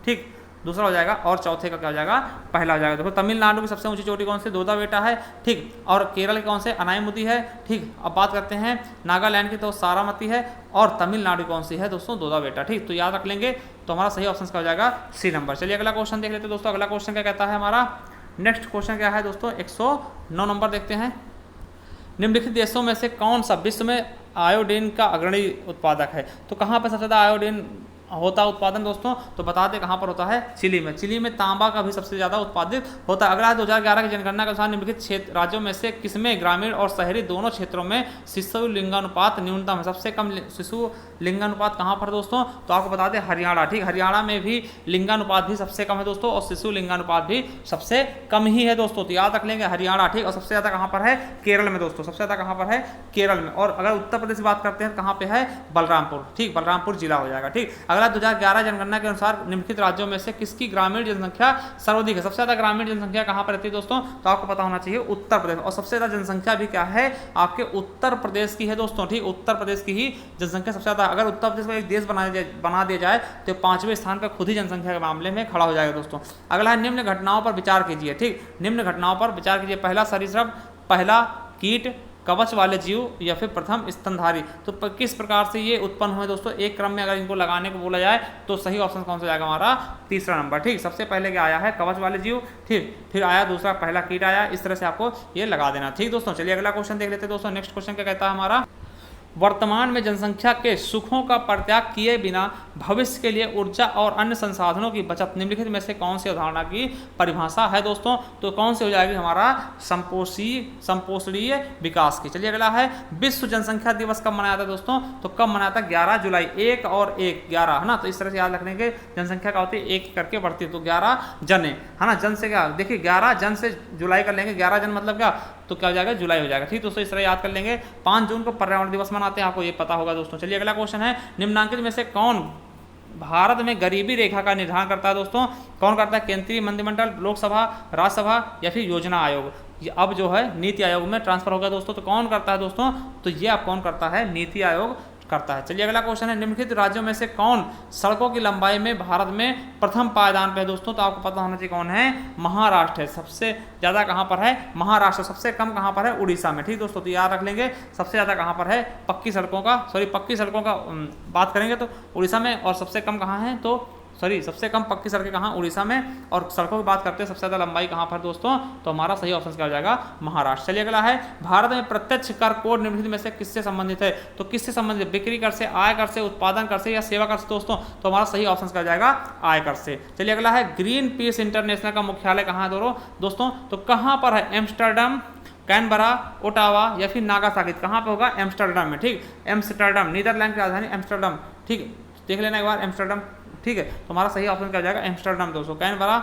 ठीक, दूसरा हो जाएगा, और चौथे का क्या हो जाएगा, पहला हो जाएगा। देखो तमिलनाडु की सबसे ऊंची चोटी कौन सी, दोदा बेटा है। ठीक, और केरल के कौन से, अनाईमुदी है। ठीक, अब बात करते हैं नागालैंड की, तो सारामती है। और तमिलनाडु कौन सी है दोस्तों, दोदा बेटा। ठीक, तो याद रख लेंगे। तो हमारा सही ऑप्शन का हो जाएगा सी नंबर। चलिए अगला क्वेश्चन देख लेते हैं दोस्तों। अगला क्वेश्चन क्या कहता है हमारा, नेक्स्ट क्वेश्चन क्या है दोस्तों, 109 नंबर देखते हैं। निम्नलिखित देशों में से कौन सा विश्व में आयोडीन का अग्रणी उत्पादक है, तो कहाँ पर सबसे ज़्यादा आयोडीन होता उत्पादन दोस्तों, तो बता दें कहाँ पर होता है, चिली में। चिली में तांबा का भी सबसे ज़्यादा उत्पादित होता है। अगला है 2011 की जनगणना के अनुसार निम्नलिखित क्षेत्र राज्यों में से किसमें ग्रामीण और शहरी दोनों क्षेत्रों में शिशु लिंगानुपात न्यूनतम है। सबसे कम शिशु लिंगानुपात कहाँ पर दोस्तों, तो आपको बता दें हरियाणा। ठीक, हरियाणा में भी लिंगानुपात भी सबसे कम है दोस्तों, और शिशु लिंगानुपात भी सबसे कम ही है दोस्तों, तो याद रख लेंगे हरियाणा। ठीक, और सबसे ज़्यादा कहाँ पर है, केरल में दोस्तों, सबसे ज़्यादा कहाँ पर है, केरल में। और अगर उत्तर प्रदेश की बात करते हैं कहाँ पे है, बलरामपुर। ठीक, बलरामपुर जिला हो जाएगा। ठीक, अगला 2011 जनगणना के अनुसार निम्नलिखित राज्यों में से किसकी ग्रामीण जनसंख्या सर्वाधिक है। सबसे ज्यादा ग्रामीण जनसंख्या कहां पर रहती है दोस्तों, तो आपको पता होना चाहिए उत्तर प्रदेश। और सबसे ज्यादा जनसंख्या भी क्या है, आपके उत्तर प्रदेश की है दोस्तों। ठीक, उत्तर प्रदेश की ही जनसंख्या सबसे ज्यादा। अगर उत्तर प्रदेश को एक देश बना दिया जाए तो 5वें स्थान पर खुद ही जनसंख्या के मामले में खड़ा हो जाएगा दोस्तों। अगला है निम्न घटनाओं पर विचार कीजिए। ठीक, निम्न घटनाओं पर विचार कीजिए। पहला सरीसृप, पहला कीट, कवच वाले जीव, या फिर प्रथम स्तनधारी। तो किस प्रकार से ये उत्पन्न हुए दोस्तों, एक क्रम में अगर इनको लगाने को बोला जाए तो सही ऑप्शन कौन सा जाएगा हमारा, तीसरा नंबर। ठीक, सबसे पहले क्या आया है, कवच वाले जीव। ठीक, फिर आया दूसरा, पहला कीट आया। इस तरह से आपको ये लगा देना। ठीक दोस्तों, चलिए अगला क्वेश्चन देख लेते हैं दोस्तों। नेक्स्ट क्वेश्चन क्या कहता है हमारा, वर्तमान में जनसंख्या के सुखों का परित्याग किए बिना भविष्य के लिए ऊर्जा और अन्य संसाधनों की बचत निम्नलिखित में से कौन सी अवधारणा की परिभाषा है दोस्तों? तो कौन सी हो जाएगी हमारा संपोषणीय विकास की। चलिए अगला है विश्व जनसंख्या दिवस कब मनाया था दोस्तों? तो कब मनाया था? 11 जुलाई। 1 और 1 11 है ना, तो इस तरह से याद रखने के जनसंख्या का होती है 1 करके बढ़ती है, तो 11 जन है ना। जन से क्या देखिए 11 जन से जुलाई कर लेंगे, 11 जन मतलब क्या, तो क्या हो जाएगा जुलाई हो जाएगा। ठीक दोस्तों, इस तरह याद कर लेंगे। 5 जून को पर्यावरण दिवस मनाते हैं, आपको ये पता होगा दोस्तों। चलिए अगला क्वेश्चन है निम्नांकित में से कौन भारत में गरीबी रेखा का निर्धारण करता है दोस्तों? कौन करता है? केंद्रीय मंत्रिमंडल, लोकसभा, राज्यसभा या फिर योजना आयोग। ये अब जो है नीति आयोग में ट्रांसफर होगा दोस्तों, तो कौन करता है दोस्तों? तो ये अब कौन करता है? नीति आयोग करता है। चलिए अगला क्वेश्चन है निम्नलिखित राज्यों में से कौन सड़कों की लंबाई में भारत में प्रथम पायदान पे है दोस्तों? तो आपको पता होना चाहिए कौन है? महाराष्ट्र है। सबसे ज्यादा कहां पर है? महाराष्ट्र। सबसे कम कहां पर है? उड़ीसा में। ठीक दोस्तों, तो याद रख लेंगे सबसे ज्यादा कहां पर है? पक्की सड़कों का बात करेंगे तो उड़ीसा में, और सबसे कम कहां है? तो सबसे कम पक्की सड़कें कहाँ? उड़ीसा में। और सड़कों की बात करते हैं सबसे ज़्यादा लंबाई कहाँ पर दोस्तों? तो हमारा सही ऑप्शन क्या हो जाएगा? महाराष्ट्र। चलिए अगला है भारत में प्रत्यक्ष कर कोड निम्नलिखित में से किससे संबंधित है? तो किससे संबंधित? बिक्री कर से, आय कर से, उत्पादन कर से या सेवा कर से दोस्तों? तो हमारा सही ऑप्शन क्या हो जाएगा? आय कर से। चलिए अगला है ग्रीन पीस इंटरनेशनल का मुख्यालय कहाँ है दोस्तों? तो कहाँ पर है? एम्स्टर्डम, कैनबरा, ओटावा या फिर नागासाकी। कहाँ पे होगा? एम्स्टर्डम में। ठीक, एम्स्टर्डम नीदरलैंड की राजधानी एम्स्टर्डम। ठीक, देख लेना एक बार एम्स्टर्डम। ठीक है, तो हमारा सही ऑप्शन क्या हो जाएगा? एम्स्टर्डम दोस्तों। कैनबरा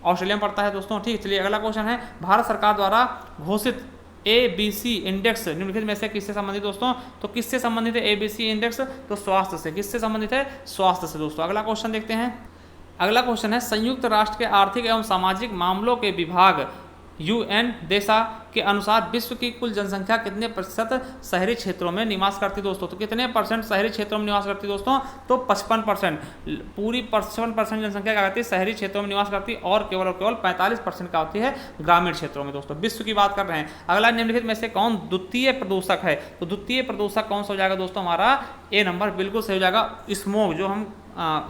ऑस्ट्रेलिया में पड़ता है दोस्तों। ठीक, चलिए अगला क्वेश्चन है भारत सरकार द्वारा घोषित ABC इंडेक्स निम्नलिखित में से किससे संबंधित दोस्तों? तो किससे संबंधित है ABC इंडेक्स? तो स्वास्थ्य से। किससे संबंधित है? स्वास्थ्य से दोस्तों। अगला क्वेश्चन देखते हैं। अगला क्वेश्चन है संयुक्त राष्ट्र के आर्थिक एवं सामाजिक मामलों के विभाग UN देशा के अनुसार विश्व की कुल जनसंख्या कितने प्रतिशत शहरी क्षेत्रों में निवास करती दोस्तों? तो कितने परसेंट शहरी क्षेत्रों में निवास करती दोस्तों? तो 55%। पूरी 55% जनसंख्या क्या करती है? शहरी क्षेत्रों में निवास करती है, और केवल 45% का होती है ग्रामीण क्षेत्रों में दोस्तों। विश्व की बात कर रहे हैं। अगला निम्नलिखित में से कौन द्वितीय प्रदूषक है? तो द्वितीय प्रदूषक कौन सा हो जाएगा दोस्तों? हमारा A नंबर बिल्कुल सही हो जाएगा। स्मोक, जो हम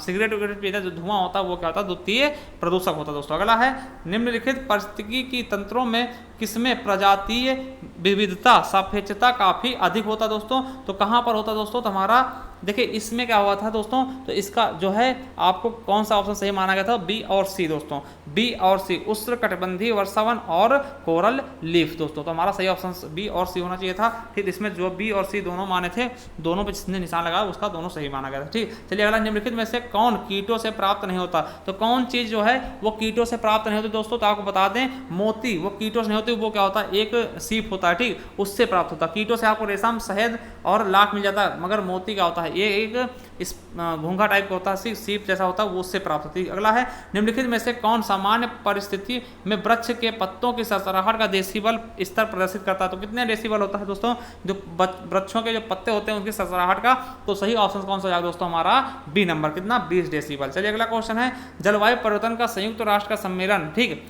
सिगरेट वगैरह पीते हैं, जो धुआं होता है वो क्या होता है? द्वितीय प्रदूषक होता है दोस्तों। अगला है निम्नलिखित पारिस्थितिकी तंत्रों में किसमें प्रजातीय विविधता सापेक्षता काफी अधिक होता दोस्तों? तो कहां पर होता दोस्तों? तो हमारा देखिए इसमें क्या हुआ था दोस्तों? तो इसका जो है आपको कौन सा ऑप्शन सही माना गया था? B और C दोस्तों। B और C, उष्णकटिबंधीय वर्षावन और कोरल लीफ दोस्तों। तो हमारा सही ऑप्शन B और C होना चाहिए था। ठीक, इसमें जो B और C दोनों माने थे, दोनों पे जिसने निशान लगाया उसका दोनों सही माना गया था। ठीक, चलिए अगला निम्नलिखित में से कौन कीटों से प्राप्त नहीं होता? तो कौन चीज जो है वो कीटों से प्राप्त नहीं होती दोस्तों? तो आपको बता दें मोती, वो कीटों से नहीं होती, वो क्या होता है? एक सीप होता है। ठीक, उससे प्राप्त होता है। कीटों से आपको रेशम, शहद और लाख मिल जाता है, मगर मोती क्या होता है? ये एक इस घोंघा टाइप का होता है, सीप जैसा होता है, वो उससे प्राप्त होती है। अगला है निम्नलिखित में से कौन सामान्य परिस्थिति में वृक्ष के पत्तों की सरसराहट का डेसिबल स्तर प्रदर्शित करता है? तो कितने डेसिबल होता है दोस्तों जो वृक्षों के जो पत्ते होते हैं उनकी सरसराहट का? तो सही ऑप्शन कौन सा हो जाएगा दोस्तों? हमारा B नंबर। कितना? 20 डेसिबल। चलिए अगला क्वेश्चन है जलवायु परिवर्तन का संयुक्त राष्ट्र का सम्मेलन, ठीक,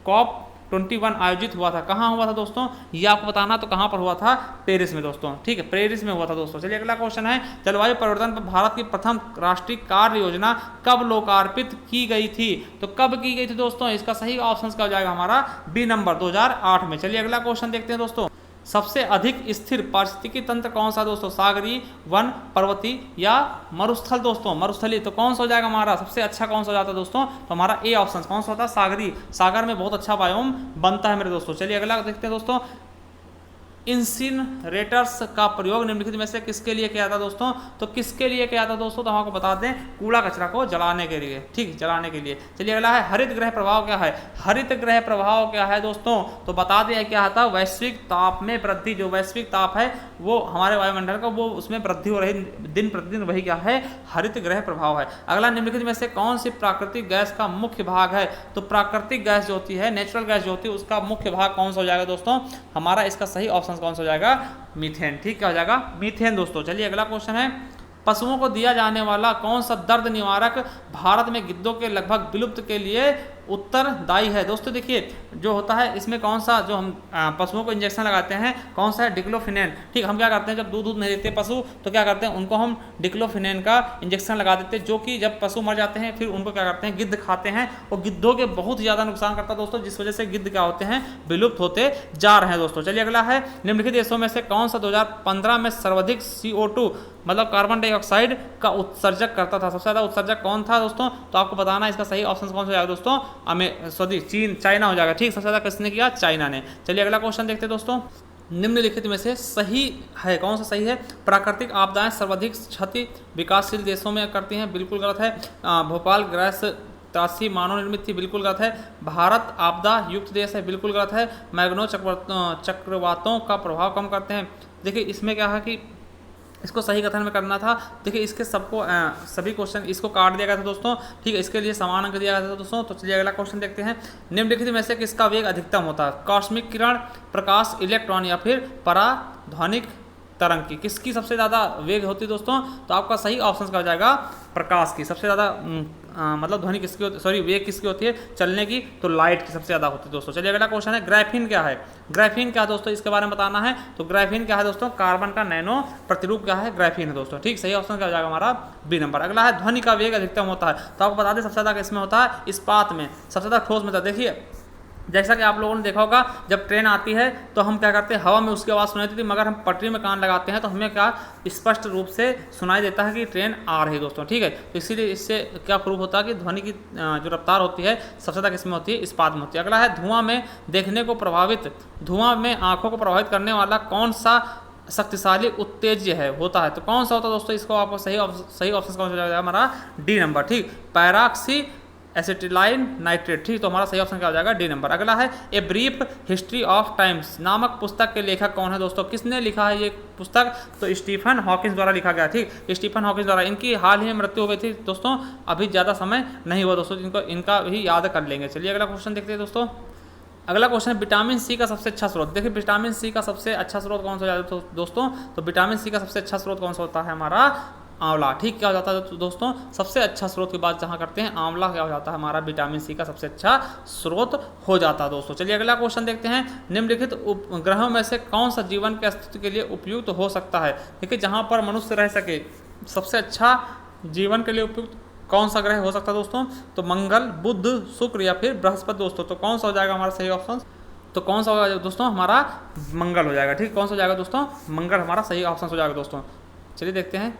COP21 आयोजित हुआ था। कहाँ हुआ था दोस्तों? ये आपको बताना। तो कहाँ पर हुआ था? पेरिस में दोस्तों। ठीक है, पेरिस में हुआ था दोस्तों। चलिए अगला क्वेश्चन है जलवायु परिवर्तन पर भारत की प्रथम राष्ट्रीय कार्य योजना कब लोकार्पित की गई थी? तो कब की गई थी दोस्तों? इसका सही ऑप्शन क्या हो जाएगा? हमारा B नंबर, 2008 में। चलिए अगला क्वेश्चन देखते हैं दोस्तों। सबसे अधिक स्थिर पारिस्थितिकी तंत्र कौन सा दोस्तों? सागरी, वन, पर्वतीय या मरुस्थल दोस्तों? मरुस्थली। तो कौन सा हो जाएगा हमारा? सबसे अच्छा कौन सा हो जाता है दोस्तों? तो हमारा A ऑप्शन कौन सा होता है? सागरी। सागर में बहुत अच्छा बायोम बनता है मेरे दोस्तों। चलिए अगला देखते हैं दोस्तों। इंसिनरेटर्स का प्रयोग निम्नलिखित में से किसके लिए किया था दोस्तों? तो किसके लिए किया था दोस्तों? तो हम आपको बता दें कूड़ा कचरा को जलाने के लिए। ठीक, जलाने के लिए। चलिए अगला है हरित ग्रह प्रभाव क्या है? हरित ग्रह प्रभाव क्या है दोस्तों? तो बता दें क्या था? वैश्विक ताप में वृद्धि। जो वैश्विक ताप है वो हमारे वायुमंडल का, वो उसमें वृद्धि हो रही दिन प्रतिदिन, वही क्या है? हरित ग्रह प्रभाव है। अगला निम्नलिखित में से कौन सी प्राकृतिक गैस का मुख्य भाग है? तो प्राकृतिक गैस जो होती है, नेचुरल गैस जो होती है, उसका मुख्य भाग कौन सा हो जाएगा दोस्तों? हमारा इसका सही ऑप्शन कौन सा हो जाएगा? मीथेन। ठीक, क्या हो जाएगा? मीथेन दोस्तों। चलिए अगला क्वेश्चन है पशुओं को दिया जाने वाला कौन सा दर्द निवारक भारत में गिद्धों के लगभग विलुप्त के लिए उत्तरदायी है। दोस्तों देखिए जो होता है इसमें कौन सा, जो हम पशुओं को इंजेक्शन लगाते हैं कौन सा है, डिक्लोफिनेन। ठीक, हम क्या करते हैं जब दूध नहीं देते पशु तो क्या करते हैं, उनको हम डिक्लोफिनेन का इंजेक्शन लगा देते हैं, जो कि जब पशु मर जाते हैं फिर उनको क्या करते हैं, गिद्ध खाते हैं और गिद्धों के बहुत ज़्यादा नुकसान करता है दोस्तों, जिस वजह से गिद्ध क्या होते हैं, विलुप्त होते जा रहे हैं दोस्तों। चलिए अगला है, निम्नलिखित देशों में से कौन सा 2015 में सर्वाधिक CO2 मतलब कार्बन डाइऑक्साइड का उत्सर्जक करता था, सबसे ज़्यादा उत्सर्जक कौन था दोस्तों, तो आपको बताना है इसका सही ऑप्शन कौन सा हो जाएगा दोस्तों, चीन, चाइना हो जाएगा। ठीक, सबसे ज़्यादा किसने किया, चाइना ने। चलिए अगला क्वेश्चन देखते हैं दोस्तों, निम्नलिखित में से सही है, कौन सा सही है, प्राकृतिक आपदाएं सर्वाधिक क्षति विकासशील देशों में करती हैं, बिल्कुल गलत है। भोपाल गैस त्रासी मानव निर्मित थी, बिल्कुल गलत है। भारत आपदा युक्त देश है, बिल्कुल गलत है। मैग्नो चक्रवातों का प्रभाव कम करते हैं। देखिए इसमें क्या है कि इसको सही कथन में करना था। देखिए इसके सबको सभी क्वेश्चन इसको काट दिया गया था दोस्तों। ठीक है, इसके लिए समान अंक दिया गया था दोस्तों। तो चलिए अगला क्वेश्चन देखते हैं, निम्नलिखित में से किसका वेग अधिकतम होता है, कॉस्मिक किरण, प्रकाश, इलेक्ट्रॉन या फिर पराध्वनिक तरंग की, किसकी सबसे ज़्यादा वेग होती है दोस्तों, तो आपका सही ऑप्शन क्या हो जाएगा, प्रकाश की। सबसे ज़्यादा मतलब ध्वनि किसकी होती, सॉरी वेग किसकी होती है चलने की, तो लाइट की सबसे ज़्यादा होती है दोस्तों। चलिए अगला क्वेश्चन है, ग्राफीन क्या है, ग्राफीन क्या है दोस्तों, इसके बारे में बताना है। तो ग्राफीन क्या है दोस्तों, कार्बन का नैनो प्रतिरूप क्या है, ग्राफीन है दोस्तों। ठीक, सही ऑप्शन क्या हो जाएगा हमारा बी नंबर। अगला है, ध्वनि का वेग अधिकतम होता है, तो आपको बता दें सबसे ज़्यादा किसमें होता है, इस्पात में, सबसे ज़्यादा ठोस में। देखिए जैसा कि आप लोगों ने देखा होगा जब ट्रेन आती है तो हम क्या करते हैं, हवा में उसकी आवाज़ सुनाई देती है, मगर हम पटरी में कान लगाते हैं तो हमें क्या स्पष्ट रूप से सुनाई देता है कि ट्रेन आ रही है दोस्तों। ठीक है, तो इसीलिए इससे क्या प्रूफ होता है कि ध्वनि की जो रफ्तार होती है सबसे ज़्यादा किसमें होती है, इस्पात में होती है। अगला है, धुआं में देखने को प्रभावित, धुआं में आंखों को प्रभावित करने वाला कौन सा शक्तिशाली उत्तेज्य है होता है, तो कौन सा होता है दोस्तों, इसको आपको सही ऑप्शन कौन सा हो जाएगा हमारा डी नंबर। ठीक, पैराक्सी एसिटिलाइन नाइट्रेट। ठीक, तो हमारा सही ऑप्शन क्या हो जाएगा, डी नंबर। अगला है, a brief history of times नामक पुस्तक के लेखक कौन है दोस्तों, किसने लिखा है ये पुस्तक, तो स्टीफन हॉकिंस द्वारा लिखा गया। ठीक, स्टीफन हॉकिंस द्वारा, इनकी हाल ही में मृत्यु हो गई थी दोस्तों, अभी ज़्यादा समय नहीं हुआ दोस्तों, इनका भी याद कर लेंगे। चलिए अगला क्वेश्चन देखते हैं दोस्तों। अगला क्वेश्चन है, विटामिन सी का सबसे अच्छा स्रोत। देखिए विटामिन सी का सबसे अच्छा स्रोत कौन सा हो जाता है दोस्तों, तो विटामिन सी का सबसे अच्छा स्रोत कौन सा होता है हमारा, आंवला। ठीक, क्या हो जाता है दोस्तों, सबसे अच्छा स्रोत की बात जहाँ करते हैं, आंवला क्या हो जाता है हमारा विटामिन सी का सबसे अच्छा स्रोत हो जाता है दोस्तों। चलिए अगला क्वेश्चन देखते हैं, निम्नलिखित उपग्रहों में से कौन सा जीवन के अस्तित्व के लिए उपयुक्त हो सकता है। देखिए जहाँ पर मनुष्य रह सके, सबसे अच्छा जीवन के लिए उपयुक्त कौन सा ग्रह हो सकता है दोस्तों, तो मंगल, बुध, शुक्र या फिर बृहस्पति दोस्तों। तो कौन सा हो जाएगा हमारा सही ऑप्शन, तो कौन सा हो जाएगा दोस्तों, हमारा मंगल हो जाएगा। ठीक, कौन सा हो जाएगा दोस्तों, मंगल हमारा सही ऑप्शन हो जाएगा दोस्तों। चलिए देखते हैं,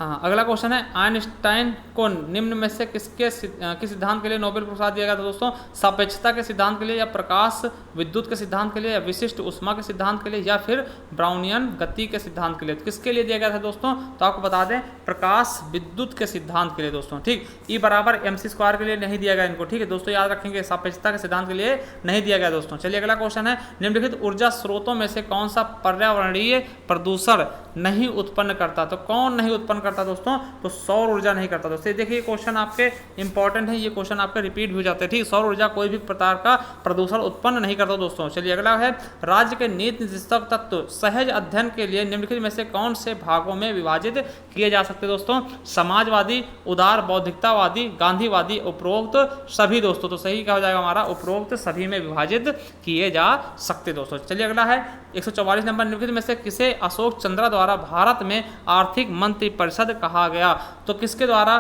अगला क्वेश्चन है, आइंस्टाइन को निम्न में से किस सिद्धांत के लिए नोबेल पुरस्कार दिया गया था दोस्तों, सापेक्षता के सिद्धांत के लिए या प्रकाश विद्युत के सिद्धांत के लिए या विशिष्ट उष्मा के सिद्धांत के लिए या फिर ब्राउनियन गति के सिद्धांत के लिए, किसके लिए दिया गया था दोस्तों, तो आपको बता दें प्रकाश विद्युत के सिद्धांत के लिए दोस्तों। ठीक, E बराबर mc² के लिए नहीं दिया गया इनको। ठीक है दोस्तों, याद रखेंगे, सापेक्षता के सिद्धांत के लिए नहीं दिया गया दोस्तों। चलिए अगला क्वेश्चन है, निम्नलिखित ऊर्जा स्रोतों में से कौन सा पर्यावरणीय प्रदूषण नहीं उत्पन्न करता, तो कौन नहीं उत्पन्न करता दोस्तों, तो सौर ऊर्जा नहीं करता दोस्तों। देखिए क्वेश्चन आपके इंपॉर्टेंट है, ये क्वेश्चन आपके रिपीट भी हो जाते हैं। ठीक, सौर ऊर्जा कोई भी प्रकार का प्रदूषण उत्पन्न नहीं करता दोस्तों। चलिए अगला है, राज्य के नीति निर्देशक तत्व सहज अध्ययन के लिए निम्नलिखित में से कौन से भागों में विभाजित किए जा सकते दोस्तों, समाजवादी, उदार बौद्धिकतावादी, गांधीवादी, उपरोक्त सभी दोस्तों। तो सही क्या हो जाएगा हमारा, उपरोक्त सभी में विभाजित किए जा सकते दोस्तों। चलिए अगला है, 144 नंबर, निम्नलिखित में से किसे अशोक चंद्रा द्वारा भारत में आर्थिक मंत्रिपरिषद कहा गया, तो किसके द्वारा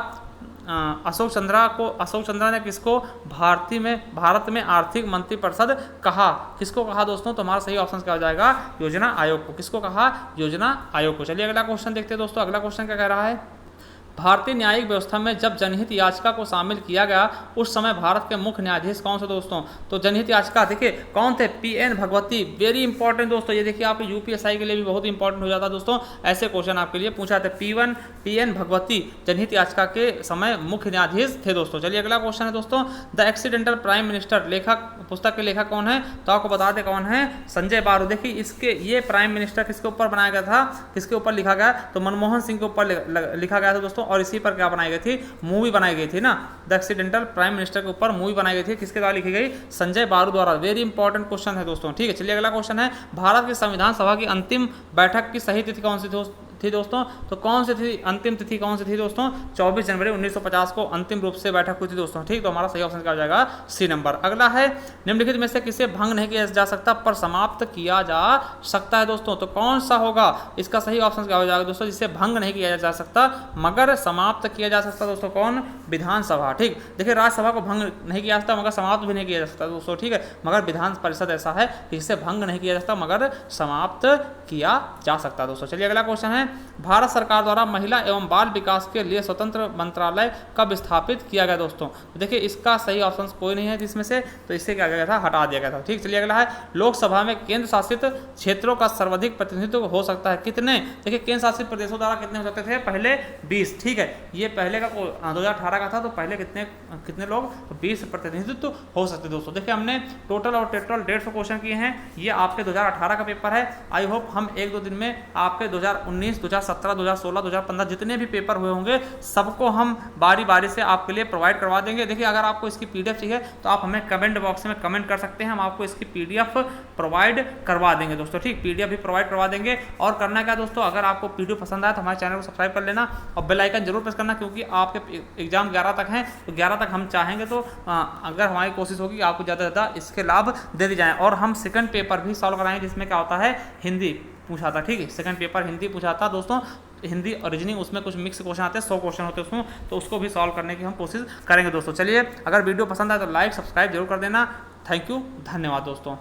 अशोक चंद्रा ने किसको भारत में आर्थिक मंत्रिपरिषद कहा, किसको कहा दोस्तों, तो हमारा सही ऑप्शन क्या हो जाएगा, योजना आयोग को। किसको कहा, योजना आयोग को। चलिए अगला क्वेश्चन देखते हैं दोस्तों। अगला क्वेश्चन क्या कह रहा है, भारतीय न्यायिक व्यवस्था में जब जनहित याचिका को शामिल किया गया उस समय भारत के मुख्य न्यायाधीश कौन से दोस्तों, तो जनहित याचिका देखिए कौन थे, PN भगवती। वेरी इंपॉर्टेंट दोस्तों, ये देखिए आपके UPSI के लिए भी बहुत इंपॉर्टेंट हो जाता है दोस्तों, ऐसे क्वेश्चन आपके लिए पूछा था। PN भगवती जनहित याचिका के समय मुख्य न्यायाधीश थे दोस्तों। चलिए अगला क्वेश्चन है दोस्तों, द एक्सीडेंटल प्राइम मिनिस्टर लेखक, पुस्तक के लेखक कौन है, तो आपको बता दें कौन है, संजय बारू। देखिए इसके ये प्राइम मिनिस्टर किसके ऊपर बनाया गया था, किसके ऊपर लिखा गया, तो मनमोहन सिंह के ऊपर लिखा गया था दोस्तों, और इसी पर क्या बनाई गई थी, मूवी बनाई गई थी ना, द एक्सीडेंटल प्राइम मिनिस्टर के ऊपर मूवी बनाई गई थी, किसके द्वारा लिखी गई, संजय बारू द्वारा। वेरी इंपॉर्टेंट क्वेश्चन है दोस्तों। ठीक है, चलिए अगला क्वेश्चन है, भारत की संविधान सभा की अंतिम बैठक की सही तिथि कौन सी थी दोस्तों, तो कौन सी थी अंतिम तिथि, कौन सी थी दोस्तों, 24 जनवरी 1950 को अंतिम रूप से बैठक हुई थी दोस्तों। ठीक, तो हमारा सही ऑप्शन क्या हो जाएगा, सी नंबर। अगला है निम्नलिखित में से किसे भंग नहीं किया जा सकता पर समाप्त किया जा सकता है दोस्तों, तो कौन सा होगा, इसका सही ऑप्शन क्या हो जाएगा दोस्तों, जिसे भंग नहीं किया जा सकता मगर समाप्त किया जा सकता दोस्तों, कौन, विधानसभा। ठीक, देखिए राज्यसभा को भंग नहीं किया जा सकता मगर समाप्त भी नहीं किया जा सकता दोस्तों। ठीक है, मगर विधान परिषद ऐसा है कि इसे भंग नहीं किया जा सकता मगर समाप्त किया जा सकता है दोस्तों। चलिए अगला क्वेश्चन है, भारत सरकार द्वारा महिला एवं बाल विकास के लिए स्वतंत्र मंत्रालय कब स्थापित किया गया दोस्तों, देखिए इसका सही ऑप्शन कोई नहीं है जिसमें से, तो इससे क्या गया था, हटा दिया गया था। ठीक, चलिए अगला है, लोकसभा में केंद्र शासित क्षेत्रों का सर्वाधिक प्रतिनिधित्व हो सकता है कितने, देखिए केंद्र शासित प्रदेशों द्वारा कितने हो सकते थे, पहले 20। ठीक है, ये पहले का 2018 का था, तो पहले कितने लोग, 20 प्रतिनिधित्व हो सकते दोस्तों। देखिए हमने टोटल और टेटल 150 क्वेश्चन किए हैं, ये आपके 2018 का पेपर है। आई होप हम 1-2 दिन में आपके 2019, 2017, 2016, 2015 जितने भी पेपर हुए होंगे सबको हम बारी बारी से आपके लिए प्रोवाइड करवा देंगे। देखिए अगर आपको इसकी पीडीएफ चाहिए तो आप हमें कमेंट बॉक्स में कमेंट कर सकते हैं, हम आपको इसकी पीडीएफ प्रोवाइड करवा देंगे दोस्तों। ठीक, पीडीएफ भी प्रोवाइड करवा देंगे। और करना क्या दोस्तों, अगर आपको पीडीएफ पसंद आए तो हमारे चैनल को सब्सक्राइब कर लेना और बेल आइकन जरूर प्रेस करना, क्योंकि आपके एग्जाम 11 तक हैं, तो 11 तक हम चाहेंगे तो अगर हमारी कोशिश होगी कि आपको ज़्यादा से ज़्यादा इसके लाभ दे दी जाएँ। और हम सेकंड पेपर भी सॉल्व कराएंगे जिसमें क्या होता है, हिंदी पूछा था। ठीक है, सेकंड पेपर हिंदी पूछा था दोस्तों, हिंदी और रीजनिंग, उसमें कुछ मिक्स क्वेश्चन आते हैं, 100 क्वेश्चन होते हैं उसमें, तो उसको भी सॉल्व करने की हम कोशिश करेंगे दोस्तों। चलिए अगर वीडियो पसंद आए तो लाइक सब्सक्राइब जरूर कर देना। थैंक यू, धन्यवाद दोस्तों।